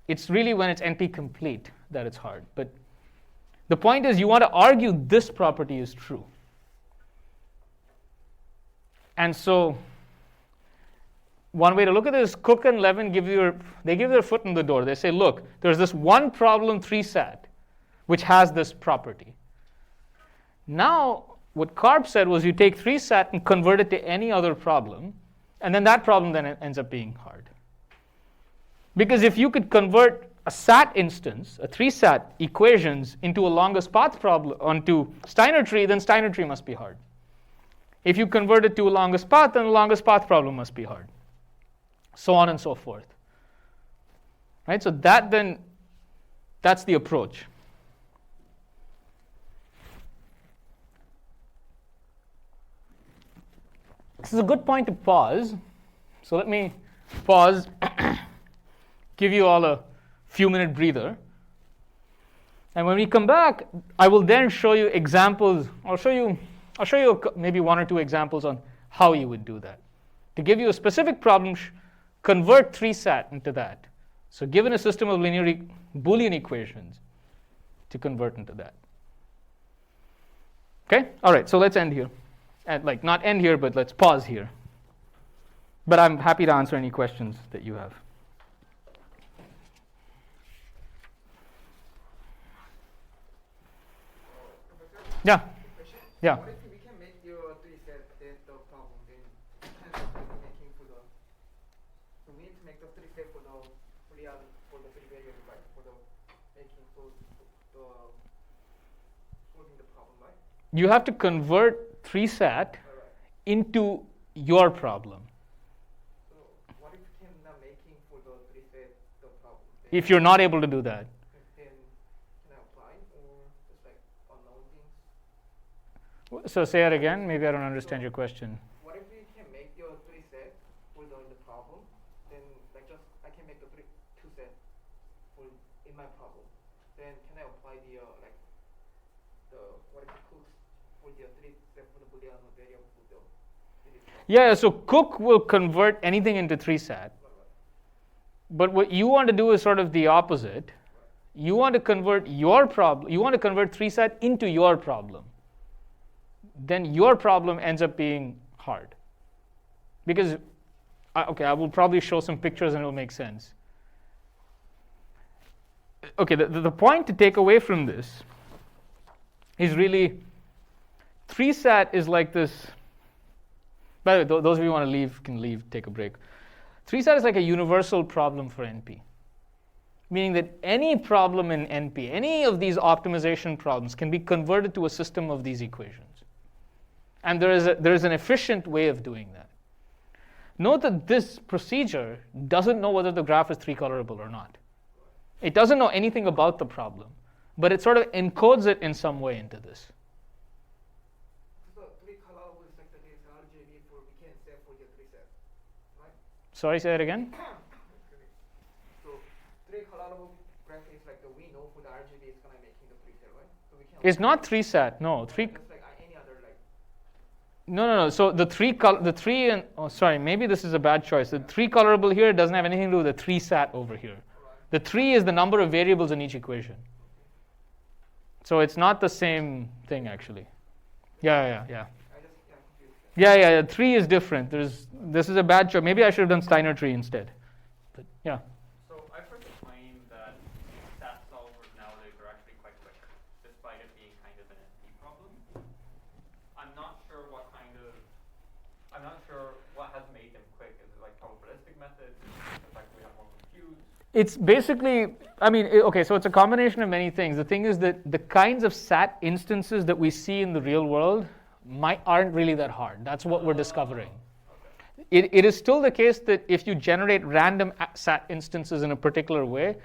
It's really when it's NP complete that it's hard. But the point is, you want to argue this property is true. And so one way to look at this, Cook and Levin give their foot in the door. They say, look, there's this one problem Threesat which has this property. Now, what Karp said was you take Threesat and convert it to any other problem, and then that problem then ends up being hard. Because if you could convert a SAT instance, a Threesat equations, into a longest path problem, onto Steiner tree, then Steiner tree must be hard. If you convert it to a longest path, then the longest path problem must be hard. So on and so forth. Right? So that's the approach. This is a good point to pause. So let me pause, give you all a few-minute breather. And when we come back, I will then show you examples. I'll show you maybe one or two examples on how you would do that. To give you a specific problem, convert Threesat into that. So given a system of linear Boolean equations, to convert into that. Okay? All right, so let's end here. And not end here, but let's pause here. But I'm happy to answer any questions that you have. Yeah. Yeah. What if we can make your Threesat the problem, then kind of making for the, so we need to make the Threesat for the real, for the free variable, right? For the making, for the solving the problem, right? You have to convert Threesat into your problem. So what if we can now making for the Threesat the problem? If you're not able to do that. Then can I apply or just like unknown things? So say it again. Maybe I don't understand your question. What if we can make your Threesat for the problem? Then I can make the two set for in my problem. Then can I apply the what is it, Cook's for the Threesat for the Boolean variable for the Yeah, so Cook will convert anything into Threesat. But what you want to do is sort of the opposite. You want to convert your problem. You want to convert Threesat into your problem. Then your problem ends up being hard. Because, I will probably show some pictures and it will make sense. Okay, the point to take away from this is really, Threesat is like this. By the way, those of you who want to leave can leave, take a break. Threesat is like a universal problem for NP. Meaning that any problem in NP, any of these optimization problems can be converted to a system of these equations. And there is an efficient way of doing that. Note that this procedure doesn't know whether the graph is three-colorable or not. It doesn't know anything about the problem, but it sort of encodes it in some way into this. So three-colorable is like the RGB for we can set for the Threesat, right? Sorry, say it again? So three-colorable graph is like the we know for the RGB is gonna making the Threesat, right? So we can. It's not Threesat, no. Just like any other like. No. So maybe this is a bad choice. The three-colorable here doesn't have anything to do with the Threesat over here. The 3 is the number of variables in each equation. So it's not the same thing, actually. Yeah. Yeah, 3 is different. This is a bad choice. Maybe I should have done Steiner tree instead. But yeah. So I've heard the claim that SAT solvers nowadays are actually quite quick, despite it being kind of an NP problem. I'm not sure what has made them quick. Is it like probabilistic methods? Is it the fact that we have more compute? It's basically, okay, so it's a combination of many things. The thing is that the kinds of SAT instances that we see in the real world aren't really that hard. That's what we're discovering. Okay. It is still the case that if you generate random SAT instances in a particular way,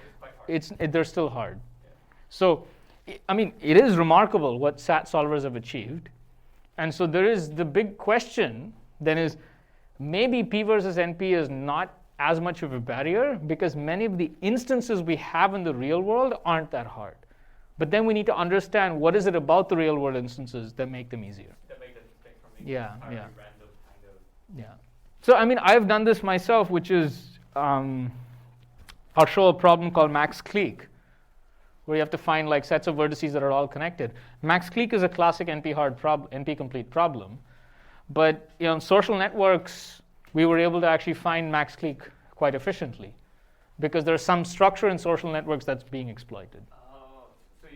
they're still hard. Yeah. So, it is remarkable what SAT solvers have achieved. And so there is the big question then is, maybe P versus NP is not as much of a barrier because many of the instances we have in the real world aren't that hard. But then we need to understand what is it about the real world instances that make them easier. That make it distinct from the Yeah, entirely yeah. random kind of. Yeah. So I've done this myself, which is I'll show a problem called max clique, where you have to find like sets of vertices that are all connected. Max clique is a classic NP-complete problem, but in social networks we were able to actually find max clique quite efficiently because there's some structure in social networks that's being exploited. So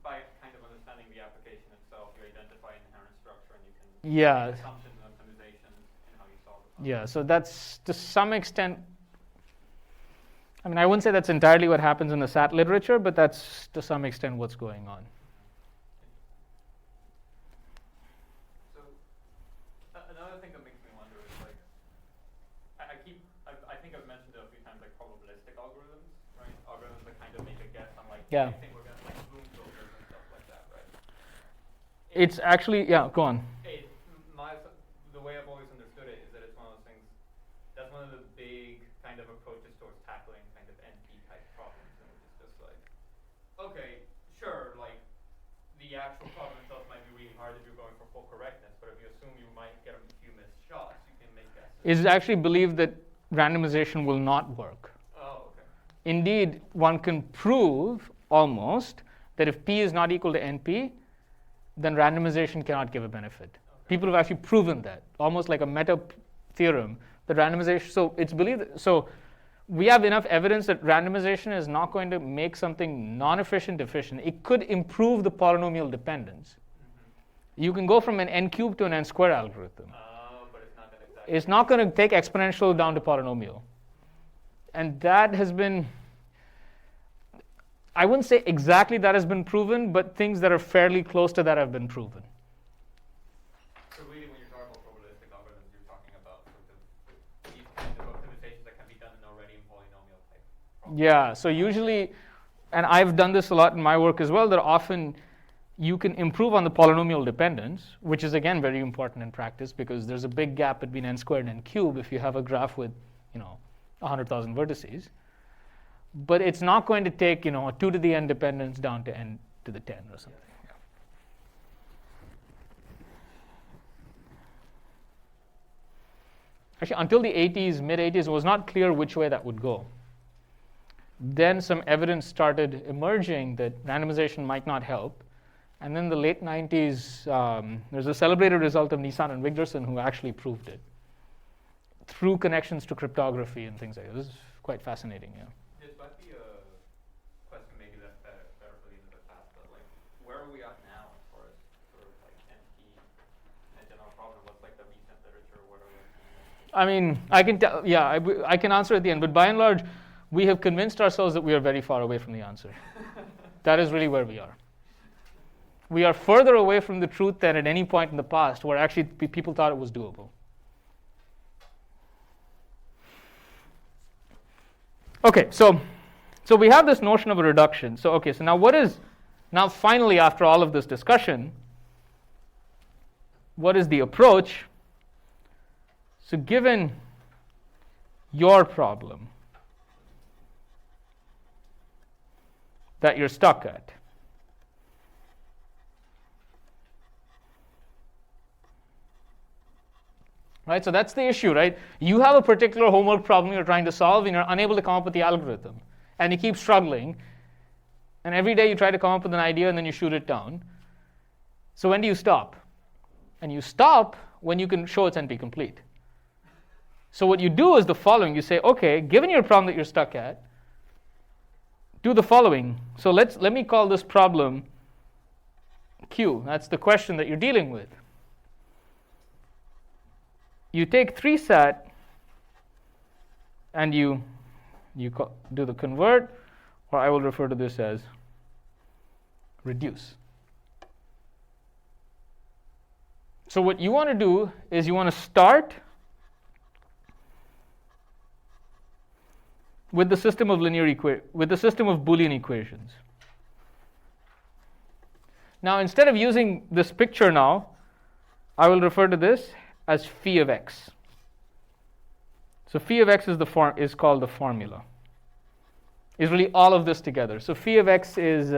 by kind of understanding the application itself, you identify inherent structure and you can Yeah. make assumptions and optimizations in how you solve the problem. Yeah, so that's to some extent, I wouldn't say that's entirely what happens in the SAT literature, but that's to some extent what's going on. So another thing that makes me wonder is like, I think I've mentioned it a few times, like probabilistic algorithms, right? Algorithms that kind of make a guess on like Yeah. anything we're gonna like Bloom filters and stuff like that, right? It's actually, yeah, go on. The way I've always understood it is that it's one of those things, that's one of the big kind of approaches towards tackling kind of NP type problems, and it's just like, okay, sure, like the actual problem itself might be really hard if you're going for full correctness, but if you assume you might get a few missed shots, you can make guesses. Is actually believed that randomization will not work. Oh, okay. Indeed, one can prove almost that if P is not equal to NP, then randomization cannot give a benefit. People have actually proven that, almost like a meta theorem, that randomization, so it's believed, so we have enough evidence that randomization is not going to make something non-efficient efficient. It could improve the polynomial dependence. You can go from an n cubed to an n squared algorithm. But it's not that exactly. It's not going to take exponential down to polynomial. And that has been, I wouldn't say exactly that has been proven, but things that are fairly close to that have been proven. So really, when you're talking about probabilistic algorithms, you're talking about sort of these kinds of optimizations that can be done in already in polynomial type problems. Yeah, so usually, and I've done this a lot in my work as well, that often you can improve on the polynomial dependence, which is again very important in practice because there's a big gap between n squared and n cubed if you have a graph with 100,000 vertices. But it's not going to take 2 to the n dependence down to n to the 10 or something. Yeah. Actually, until the 80s, mid-80s, it was not clear which way that would go. Then some evidence started emerging that randomization might not help. And then the late 90s, there's a celebrated result of Nissan and Wigderson who actually proved it through connections to cryptography and things like that. This is quite fascinating, yeah. This might be a question maybe that's better for the end of the past, but like, where are we at now as far as sort of like NP and general problem? What's like the recent literature? What are we seeing? I can tell, yeah, I can answer at the end, but by and large, we have convinced ourselves that we are very far away from the answer. That is really where we are. We are further away from the truth than at any point in the past where actually people thought it was doable. Okay, so we have this notion of a reduction. So now finally after all of this discussion, what is the approach? So given your problem that you're stuck at, right? So that's the issue, right? You have a particular homework problem you're trying to solve and you're unable to come up with the algorithm. And you keep struggling. And every day you try to come up with an idea and then you shoot it down. So when do you stop? And you stop when you can show it's NP-complete. So what you do is the following. You say, okay, given your problem that you're stuck at, do the following. So let me call this problem Q. That's the question that you're dealing with. You take Threesat and you do the convert, or I will refer to this as reduce. So what you want to do is you want to start with the system of Boolean equations. Now, instead of using this picture now, I will refer to this as phi of x. So phi of x is called the formula. Is really all of this together. So phi of x is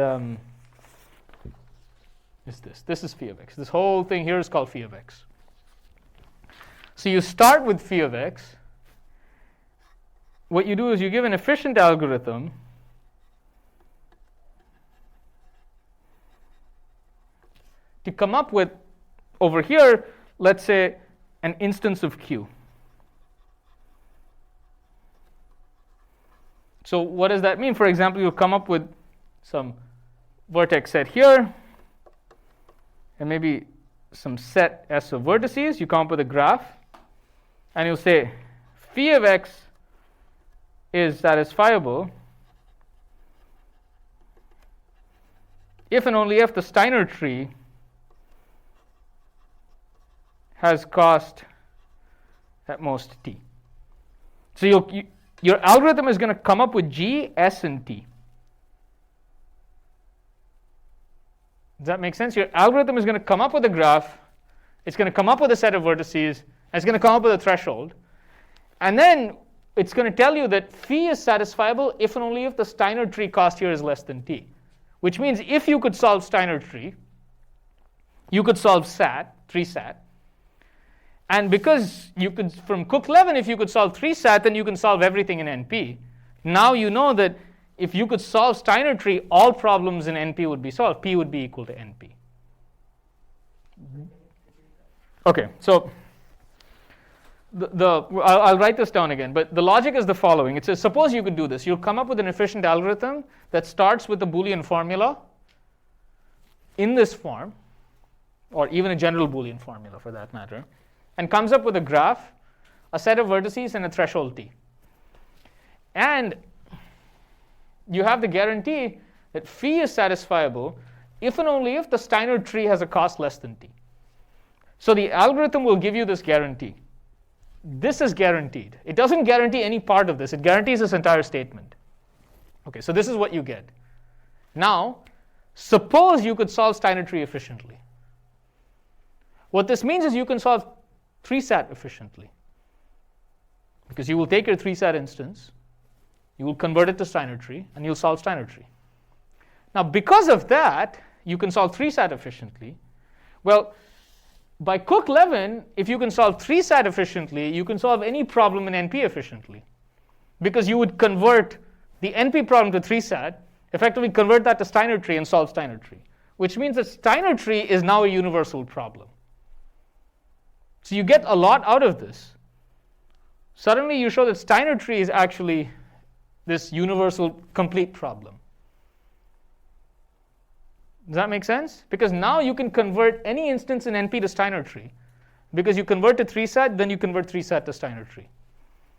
this. This is phi of x. This whole thing here is called phi of x. So you start with phi of x. What you do is you give an efficient algorithm to come up with, over here, let's say, an instance of Q. So what does that mean? For example, you'll come up with some vertex set here, and maybe some set S of vertices. You come up with a graph, and you'll say phi of x is satisfiable if and only if the Steiner tree has cost at most t. So your algorithm is going to come up with G, S, and T. Does that make sense? Your algorithm is going to come up with a graph, it's going to come up with a set of vertices, and it's going to come up with a threshold. And then it's going to tell you that phi is satisfiable if and only if the Steiner tree cost here is less than t. Which means if you could solve Steiner tree, you could solve Threesat. And because you could, from Cook-Levin, if you could solve Threesat, then you can solve everything in NP. Now you know that if you could solve Steiner tree, all problems in NP would be solved. P would be equal to NP. Okay, so I'll write this down again, but the logic is the following. It says, suppose you could do this. You'll come up with an efficient algorithm that starts with the Boolean formula in this form, or even a general Boolean formula for that matter, and comes up with a graph, a set of vertices, and a threshold t. And you have the guarantee that phi is satisfiable if and only if the Steiner tree has a cost less than t. So the algorithm will give you this guarantee. This is guaranteed. It doesn't guarantee any part of this. It guarantees this entire statement. Okay, so this is what you get. Now, suppose you could solve Steiner tree efficiently. What this means is you can solve Threesat efficiently. Because you will take your Threesat instance, you will convert it to Steiner tree, and you'll solve Steiner tree. Now, because of that, you can solve Threesat efficiently. Well, by Cook-Levin, if you can solve Threesat efficiently, you can solve any problem in NP efficiently. Because you would convert the NP problem to Threesat, effectively convert that to Steiner tree and solve Steiner tree. Which means that Steiner tree is now a universal problem. So you get a lot out of this. Suddenly you show that Steiner tree is actually this universal complete problem. Does that make sense? Because now you can convert any instance in NP to Steiner tree. Because you convert to Threesat, then you convert Threesat to Steiner tree.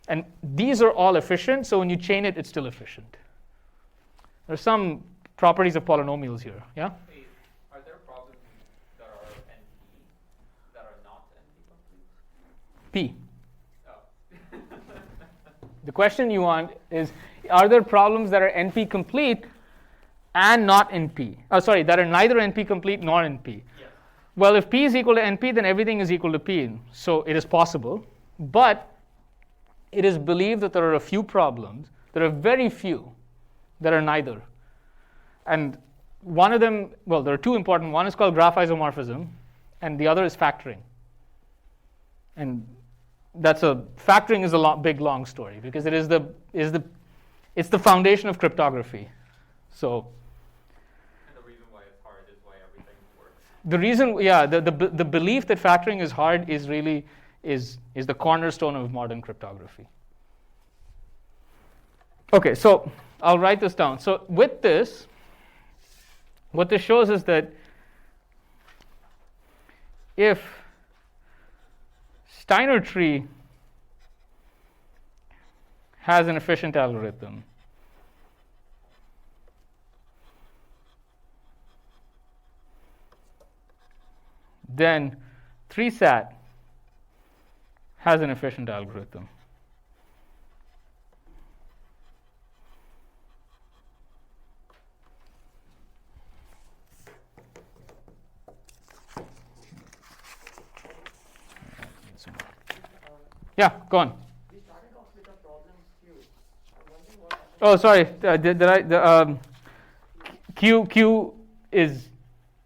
And these are all efficient, so when you chain it, it's still efficient. There's some properties of polynomials here. Yeah? Wait, are there problems that are NP that are not NP-complete? P. Oh. The question you want is, are there problems that are NP-complete and not NP? That are neither NP-complete nor NP. Yes. Well, if P is equal to NP, then everything is equal to P. So it is possible. But it is believed that there are a few problems, there are very few, that are neither. And one of them, well, there are two important. One is called graph isomorphism, and the other is factoring. And factoring is a big, long story, because it's the foundation of cryptography. So And the reason why it's hard is why everything works. the reason, yeah, the belief that factoring is hard is really is the cornerstone of modern cryptography. Okay, so I'll write this down. So with this, what this shows is that if Steiner tree has an efficient algorithm, then Threesat has an efficient algorithm. Yeah, go on. We started off with a problem Q. I'm wondering what happened. Oh, sorry. Did I? Q is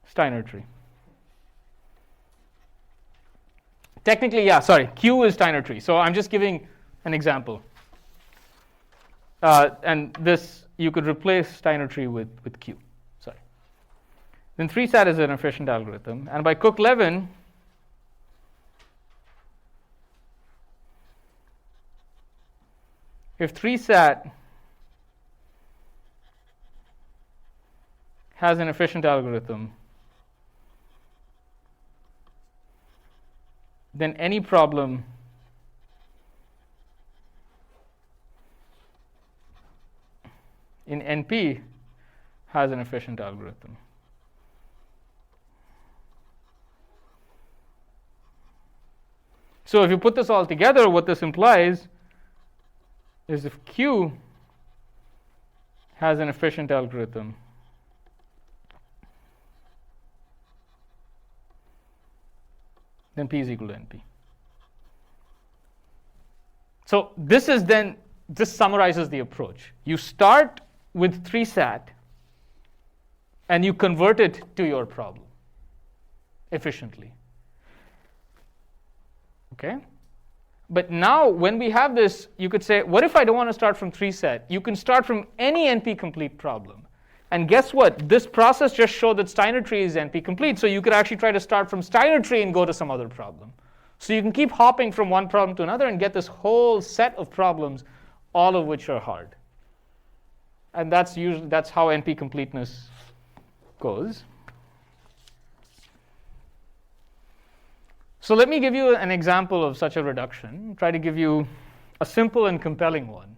Steiner tree. Technically, yeah. Sorry, Q is Steiner tree. So I'm just giving an example. And this you could replace Steiner tree with Q. Sorry. Then Threesat is an efficient algorithm, and by Cook-Levin, if Threesat has an efficient algorithm, then any problem in NP has an efficient algorithm. So if you put this all together, what this implies is if Q has an efficient algorithm, then P is equal to NP. So this summarizes the approach. You start with Threesat and you convert it to your problem efficiently. Okay? But now when we have this, you could say, what if I don't want to start from Threesat? You can start from any NP-complete problem. And guess what? This process just showed that Steiner tree is NP-complete. So you could actually try to start from Steiner tree and go to some other problem. So you can keep hopping from one problem to another and get this whole set of problems, all of which are hard. And that's how NP-completeness goes. So let me give you an example of such a reduction. Try to give you a simple and compelling one.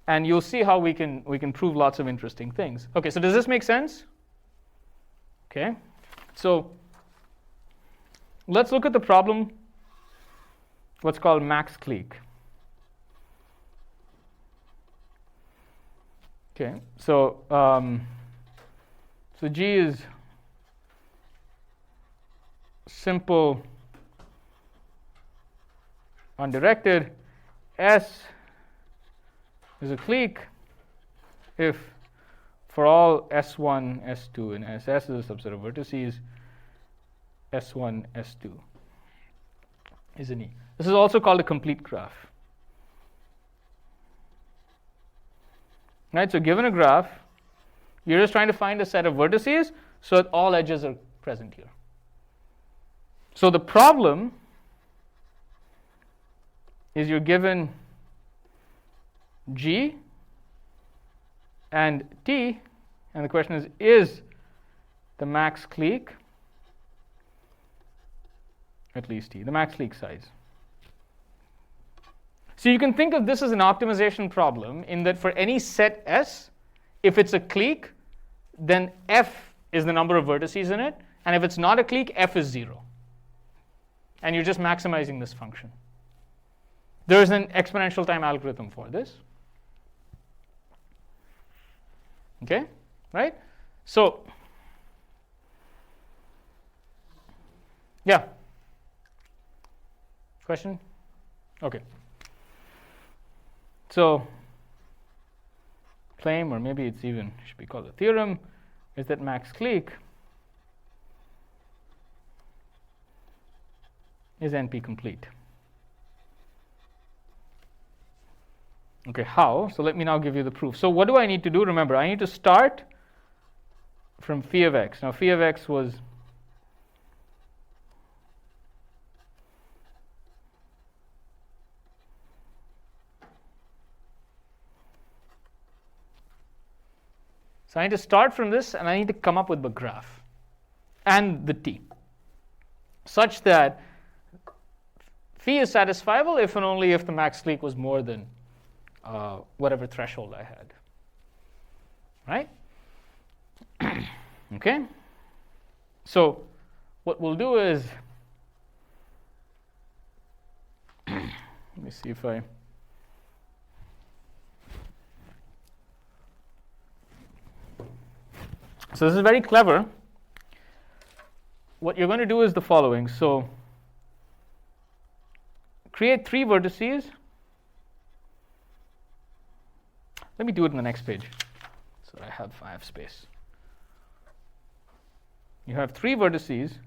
And you'll see how we can prove lots of interesting things. Okay, so does this make sense? Okay, so let's look at the problem, what's called max clique. Okay, so G is simple undirected. S is a clique if for all S1, S2, and SS is a subset of vertices, S1, S2 is an E. This is also called a complete graph. Right, so given a graph, you're just trying to find a set of vertices so that all edges are present here. So the problem is you're given G and T, and the question is the max clique at least T, the max clique size. So you can think of this as an optimization problem in that for any set S, if it's a clique, then F is the number of vertices in it, and if it's not a clique, F is 0. And you're just maximizing this function. There is an exponential time algorithm for this. Okay, right? So, yeah. Question? Okay. So, claim, or maybe it's even should be called a theorem, is that max clique is NP complete. Okay, how? So let me now give you the proof. So what do I need to do? Remember, I need to start from phi of x. Now phi of x was So I need to start from this, and I need to come up with the graph and the t, such that phi is satisfiable if and only if the max clique was more than whatever threshold I had. Right? Okay? So what we'll do is, let me see if I, so this is very clever. What you're going to do is the following. So create 3 vertices. Let me do it in the next page so that I have space. You have 3 vertices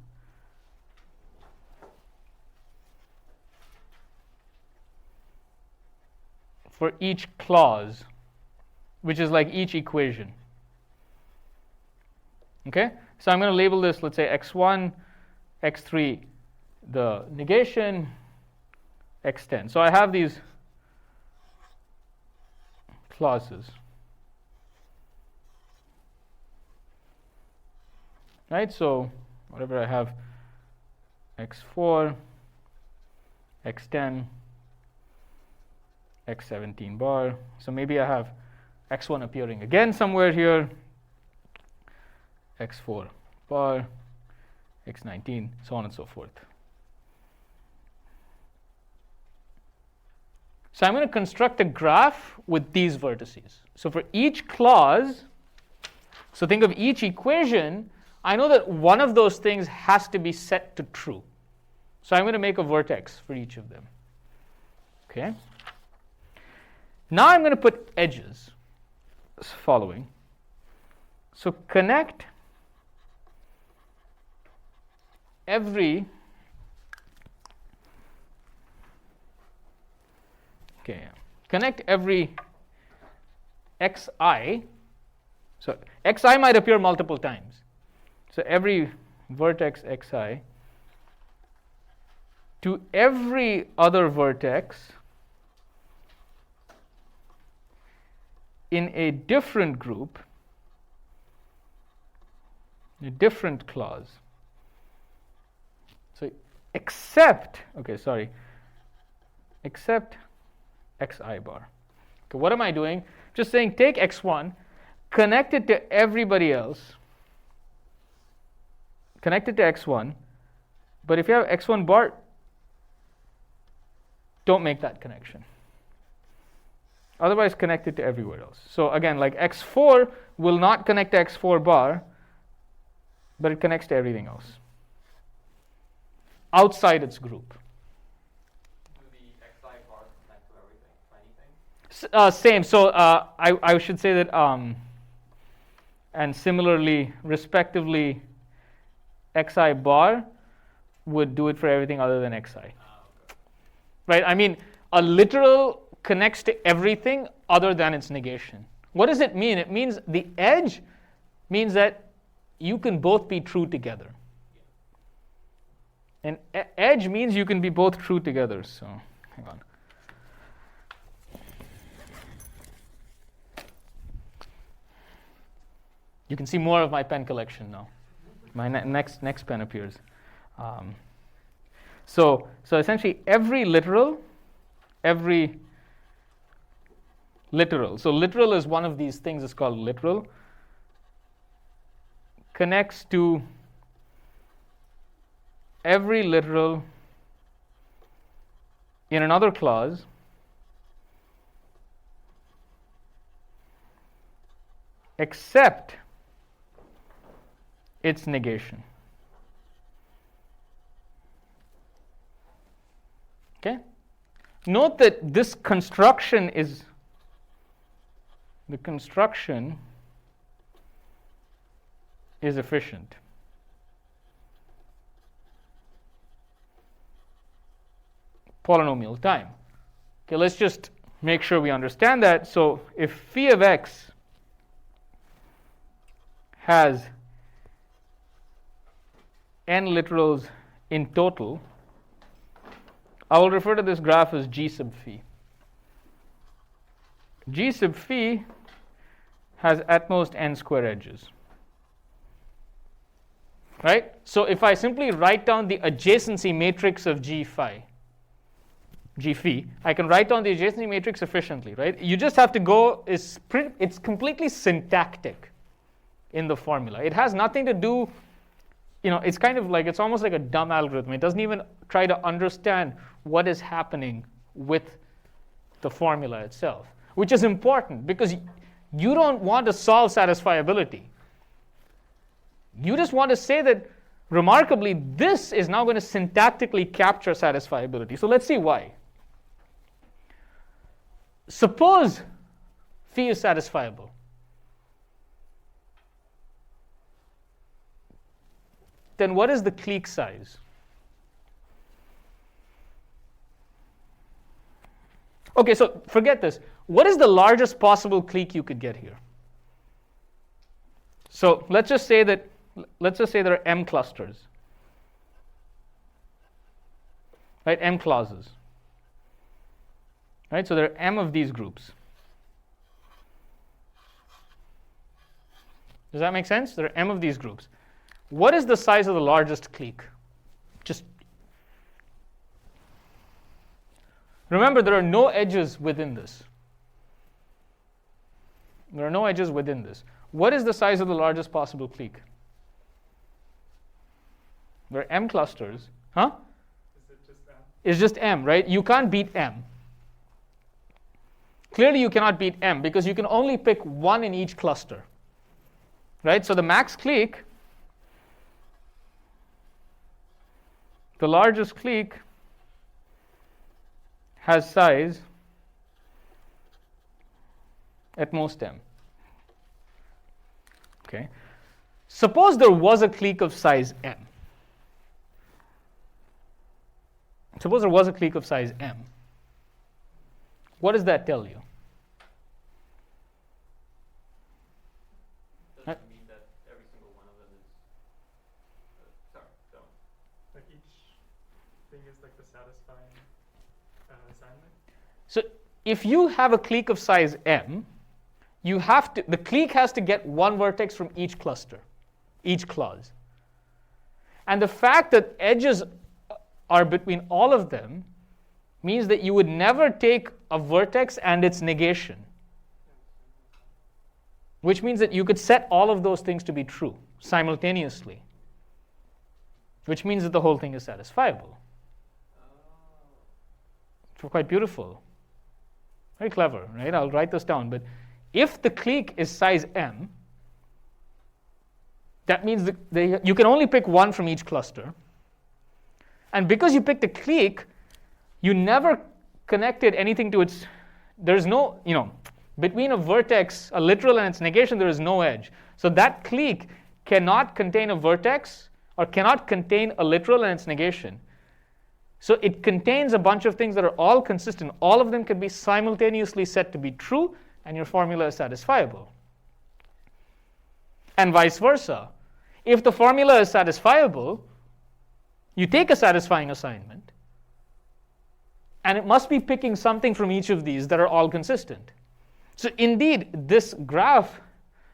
for each clause, which is like each equation. Okay? So I'm going to label this, let's say, x1, x3, the negation, x10. So I have these clauses. Right? So whatever I have, x4, x10, x17 bar. So maybe I have x1 appearing again somewhere here, x4 bar, x19, so on and so forth. So I'm going to construct a graph with these vertices. So for each clause, so think of each equation, I know that one of those things has to be set to true. So I'm going to make a vertex for each of them. Okay? Now I'm going to put edges as following. So connect every xi. So xi might appear multiple times. So every vertex xi to every other vertex in a different group, a different clause. So except xi bar. Okay, what am I doing? Just saying take x1, connect it to everybody else, connect it to x1, but if you have x1 bar, don't make that connection. Otherwise, connect it to everywhere else. So again, like x4 will not connect to x4 bar, but it connects to everything else outside its group. Do the xi bars connect to everything, to anything? Same. So I should say that, and similarly, respectively, xi bar would do it for everything other than xi. Okay. Right? I mean, a literal connects to everything other than its negation. What does it mean? It means the edge means that you can both be true together. And edge means you can be both true together. So, hang on. You can see more of my pen collection now. My next pen appears. So essentially, every literal. So literal is one of these things. It's called literal. Connects to every literal in another clause except its negation. Okay? Note that this construction is efficient. Polynomial time. Okay, let's just make sure we understand that. So if phi of x has n literals in total, I will refer to this graph as G sub phi. G sub phi has at most n square edges. Right? So if I simply write down the adjacency matrix of G phi, I can write down the adjacency matrix efficiently, right? You just have to go, it's completely syntactic in the formula. It has nothing to do, it's kind of like, it's almost like a dumb algorithm. It doesn't even try to understand what is happening with the formula itself, which is important because you don't want to solve satisfiability. You just want to say that, remarkably, this is now going to syntactically capture satisfiability. So let's see why. Suppose phi is satisfiable. Then what is the clique size? Okay, so forget this. What is the largest possible clique you could get here? So let's just say there are m clusters, right? M clauses, right? So there are m of these groups. Does that make sense? There are m of these groups. What is the size of the largest clique? Just remember, there are no edges within this. There are no edges within this. What is the size of the largest possible clique? There are m clusters. Huh? Is it just M? It's just m, right? You can't beat m. Clearly, you cannot beat m because you can only pick one in each cluster. Right? So the max clique, the largest clique, has size at most m. Okay. Suppose there was a clique of size m. Suppose there was a clique of size m. What does that tell you? Does it mean that every single one of them is sorry, go on. Like each thing is like the satisfying assignment? So if you have a clique of size m, the clique has to get one vertex from each cluster, each clause. And the fact that edges are between all of them means that you would never take a vertex and its negation, which means that you could set all of those things to be true simultaneously, which means that the whole thing is satisfiable. It's quite beautiful. Very clever, right? I'll write this down. But if the clique is size m, that means you can only pick one from each cluster. And because you picked a clique, you never connected anything to its, there's no, between a vertex, a literal and its negation, there is no edge. So that clique cannot contain a vertex or cannot contain a literal and its negation. So it contains a bunch of things that are all consistent. All of them can be simultaneously set to be true, and your formula is satisfiable. And vice versa. If the formula is satisfiable, you take a satisfying assignment, and it must be picking something from each of these that are all consistent. So indeed, this graph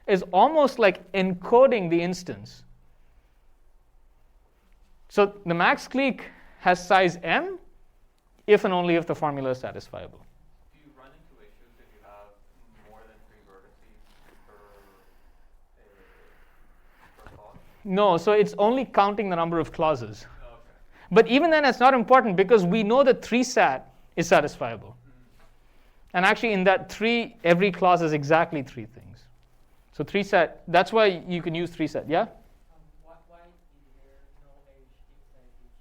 is almost like encoding the instance. So the max clique has size m if and only if the formula is satisfiable. Do you run into issues if you have more than 3 vertices per clause? No, so it's only counting the number of clauses. Oh, okay. But even then, it's not important because we know that Threesat is satisfiable. And actually, in that 3, every clause is exactly 3 things. So Threesat, that's why you can use Threesat, yeah? Why is there no edge inside each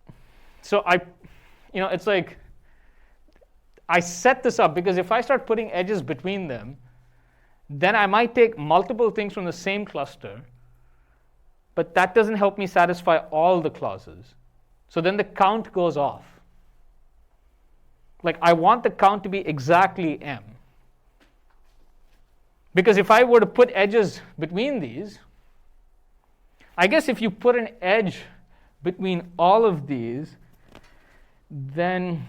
clause? So it's like, I set this up because if I start putting edges between them, then I might take multiple things from the same cluster, but that doesn't help me satisfy all the clauses. So then the count goes off. Like, I want the count to be exactly m. Because if I were to put edges between these, I guess if you put an edge between all of these, then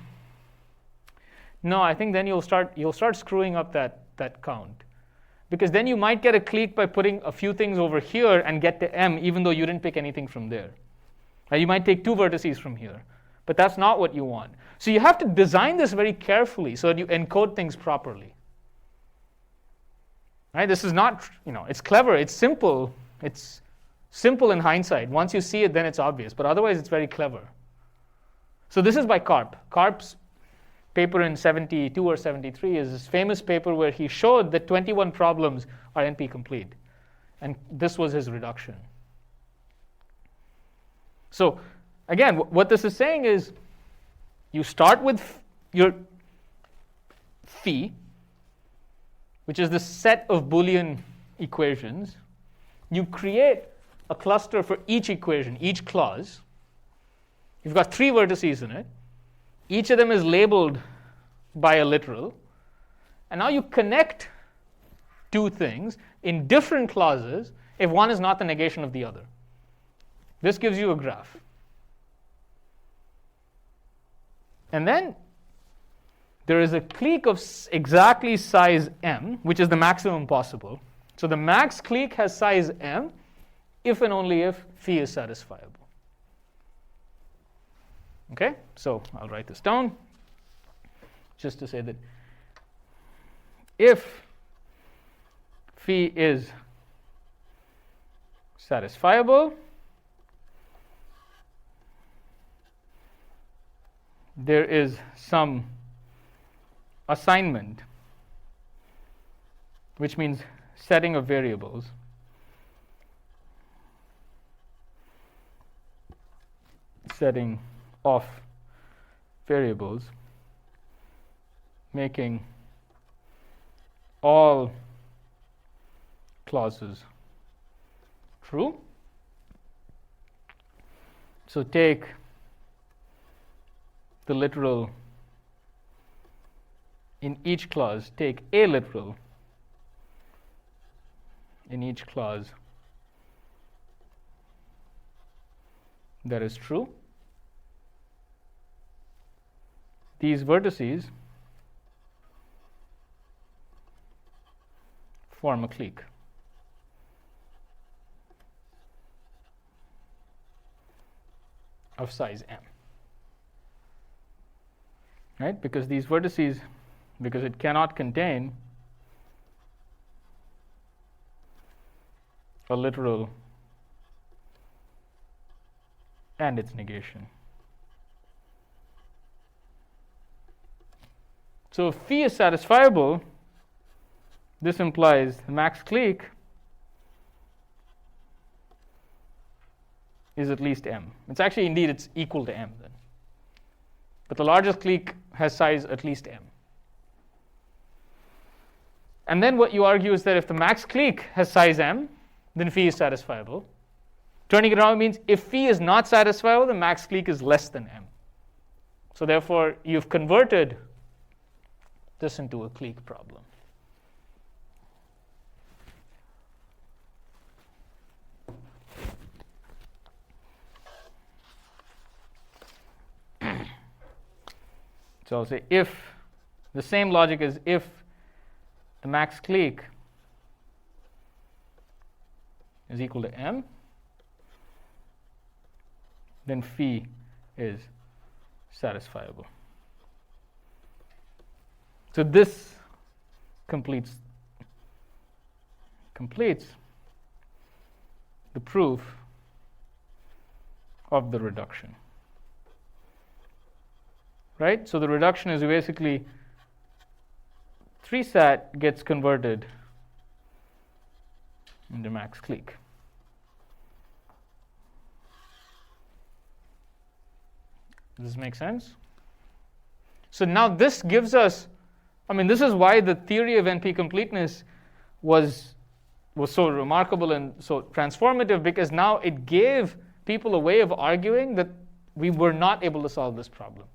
No, I think then you'll start screwing up that count. Because then you might get a clique by putting a few things over here and get to m even though you didn't pick anything from there. You might take 2 vertices from here, but that's not what you want. So you have to design this very carefully so that you encode things properly. Right? This is not, it's clever, it's simple. It's simple in hindsight. Once you see it, then it's obvious, but otherwise it's very clever. So this is by Karp. Karp's paper in 72 or 73 is this famous paper where he showed that 21 problems are NP-complete. And this was his reduction. So again, what this is saying is you start with your phi, which is the set of Boolean equations. You create a cluster for each equation, each clause. You've got 3 vertices in it. Each of them is labeled by a literal. And now you connect 2 things in different clauses if one is not the negation of the other. This gives you a graph. And then there is a clique of exactly size m, which is the maximum possible. So the max clique has size m if and only if phi is satisfiable. Okay, so I'll write this down just to say that if phi is satisfiable, there is some assignment, which means setting of variables, setting of variables, making all clauses true. So take the literal in each clause, take a literal in each clause that is true. These vertices form a clique. Of size m. Right? Because these vertices, because it cannot contain a literal and its negation. So if phi is satisfiable, this implies the max clique is at least m. It's actually, indeed, it's equal to m then. But the largest clique has size at least m. And then what you argue is that if the max clique has size m, then phi is satisfiable. Turning it around means if phi is not satisfiable, the max clique is less than m. So therefore, you've converted this into a clique problem. So I'll say if, the same logic as if the max clique is equal to m, then phi is satisfiable. So this completes the proof of the reduction. Right? So the reduction is basically Threesat gets converted into max clique. Does this make sense? So now this gives us, this is why the theory of NP-completeness was so remarkable and so transformative, because now it gave people a way of arguing that we were not able to solve this problem.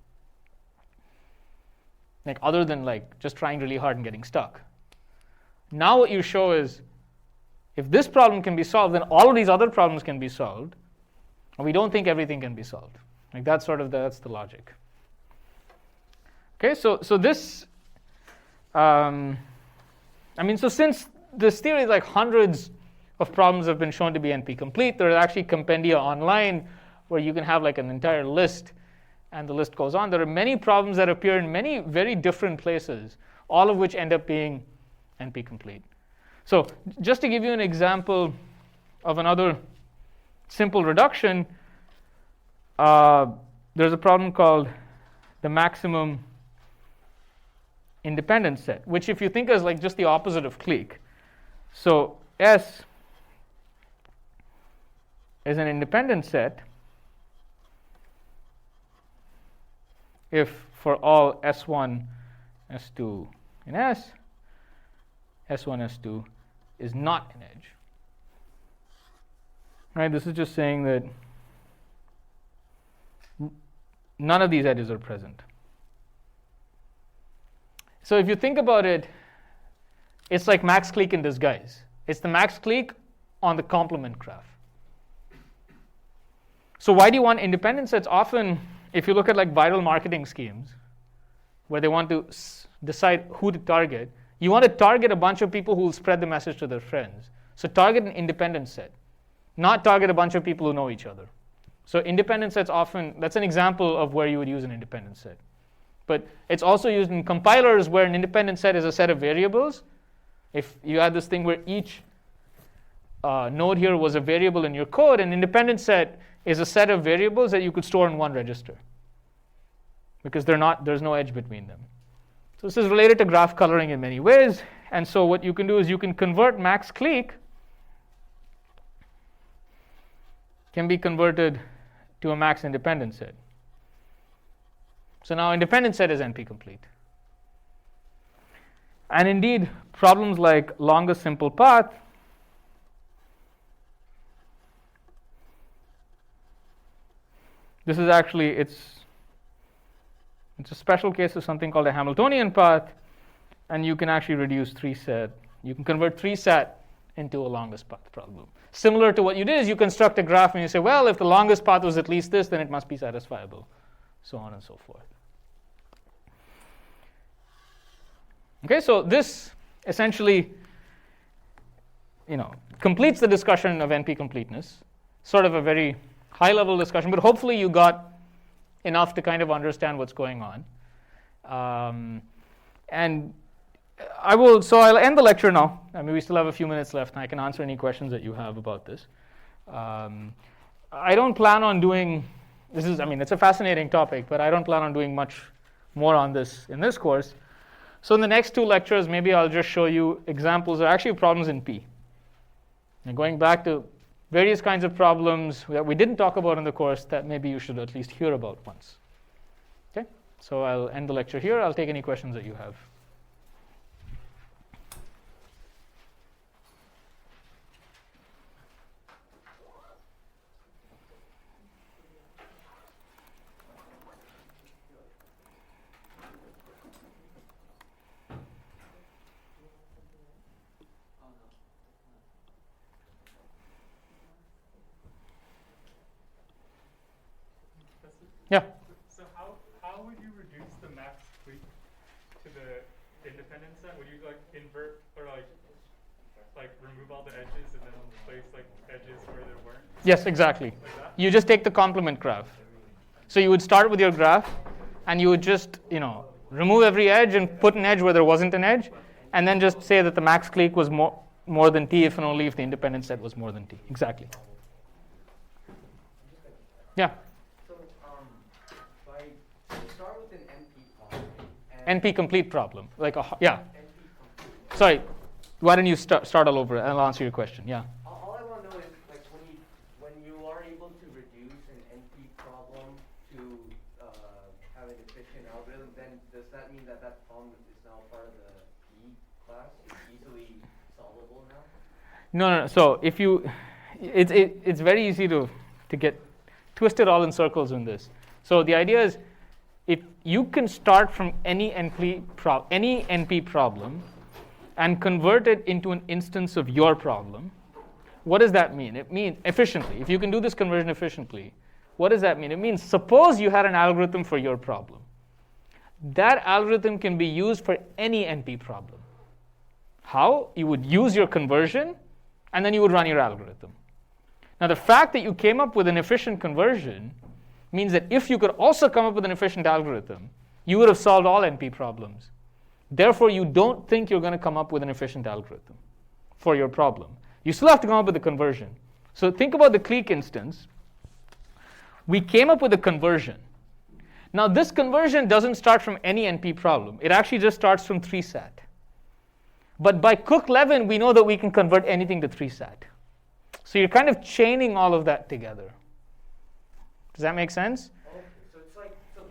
Other than just trying really hard and getting stuck. Now what you show is, if this problem can be solved, then all of these other problems can be solved. And we don't think everything can be solved. That's the logic. Okay, so this, I mean, so since this theory is like hundreds of problems have been shown to be NP-complete, there are actually compendia online where you can have like an entire list, and the list goes on. There are many problems that appear in many very different places, all of which end up being NP-complete. So just to give you an example of another simple reduction, there's a problem called the maximum independence set, which if you think as like just the opposite of clique. So S is an independent set if for all S1, S2 in S, S1, S2 is not an edge. Right? This is just saying that none of these edges are present. So if you think about it, it's like max clique in disguise. It's the max clique on the complement graph. So why do you want independent sets? Often, if you look at like viral marketing schemes, where they want to decide who to target, you want to target a bunch of people who will spread the message to their friends. So target an independent set, not target a bunch of people who know each other. So independent sets often, that's an example of where you would use an independent set. But it's also used in compilers where an independent set is a set of variables. If you had this thing where each node here was a variable in your code, an independent set is a set of variables that you could store in one register, because there's no edge between them. So this is related to graph coloring in many ways. And so what you can do is you can convert max clique, can be converted to a max independent set. So now independent set is NP-complete. And indeed, problems like longest simple path, this is actually, it's a special case of something called a Hamiltonian path, and you can actually reduce Threesat. You can convert Threesat into a longest path problem. Similar to what you did is you construct a graph and you say, well, if the longest path was at least this, then it must be satisfiable, so on and so forth. Okay, so this essentially, completes the discussion of NP-completeness, sort of a very high-level discussion, but hopefully you got enough to kind of understand what's going on. And I'll end the lecture now. I mean, we still have a few minutes left, and I can answer any questions that you have about this. I don't plan on doing, it's a fascinating topic, but I don't plan on doing much more on this in this course. So in the next two lectures, maybe I'll just show you examples of actually problems in P. And going back to various kinds of problems that we didn't talk about in the course that maybe you should at least hear about once. Okay, so I'll end the lecture here. I'll take any questions that you have. Yeah. So how would you reduce the max clique to the independent set? Would you like invert or like remove all the edges and then place like edges where there weren't? Yes, exactly. Like that? You just take the complement graph. So you would start with your graph, and you would just remove every edge and put an edge where there wasn't an edge, and then just say that the max clique was more than T if and only if the independent set was more than T. Exactly. Yeah. Start with an NP problem. NP-complete problem. Sorry, why don't you start all over? I'll answer your question. Yeah. All I want to know is like when you are able to reduce an NP problem to have an efficient algorithm, then does that mean that problem is now part of the P class? It's easily solvable now? No. So if it's very easy to get twisted all in circles in this. So the idea is, if you can start from any NP problem and convert it into an instance of your problem, what does that mean? It means efficiently. If you can do this conversion efficiently, what does that mean? It means suppose you had an algorithm for your problem. that algorithm can be used for any NP problem. How? You would use your conversion, and then you would run your algorithm. Now, the fact that you came up with an efficient conversion means that if you could also come up with an efficient algorithm, you would have solved all NP problems. Therefore, you don't think you're going to come up with an efficient algorithm for your problem. You still have to come up with a conversion. So think about the clique instance. We came up with a conversion. Now, this conversion doesn't start from any NP problem. It actually just starts from Threesat. But by Cook-Levin, we know that we can convert anything to Threesat. So you're kind of chaining all of that together. Does that make sense? Okay, so it's like, so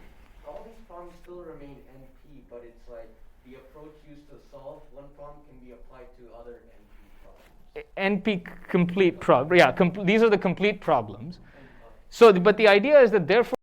all these problems still remain NP, but it's like the approach used to solve one problem can be applied to other NP problems. NP complete problem. Yeah, these are the complete problems. So, but the idea is that therefore,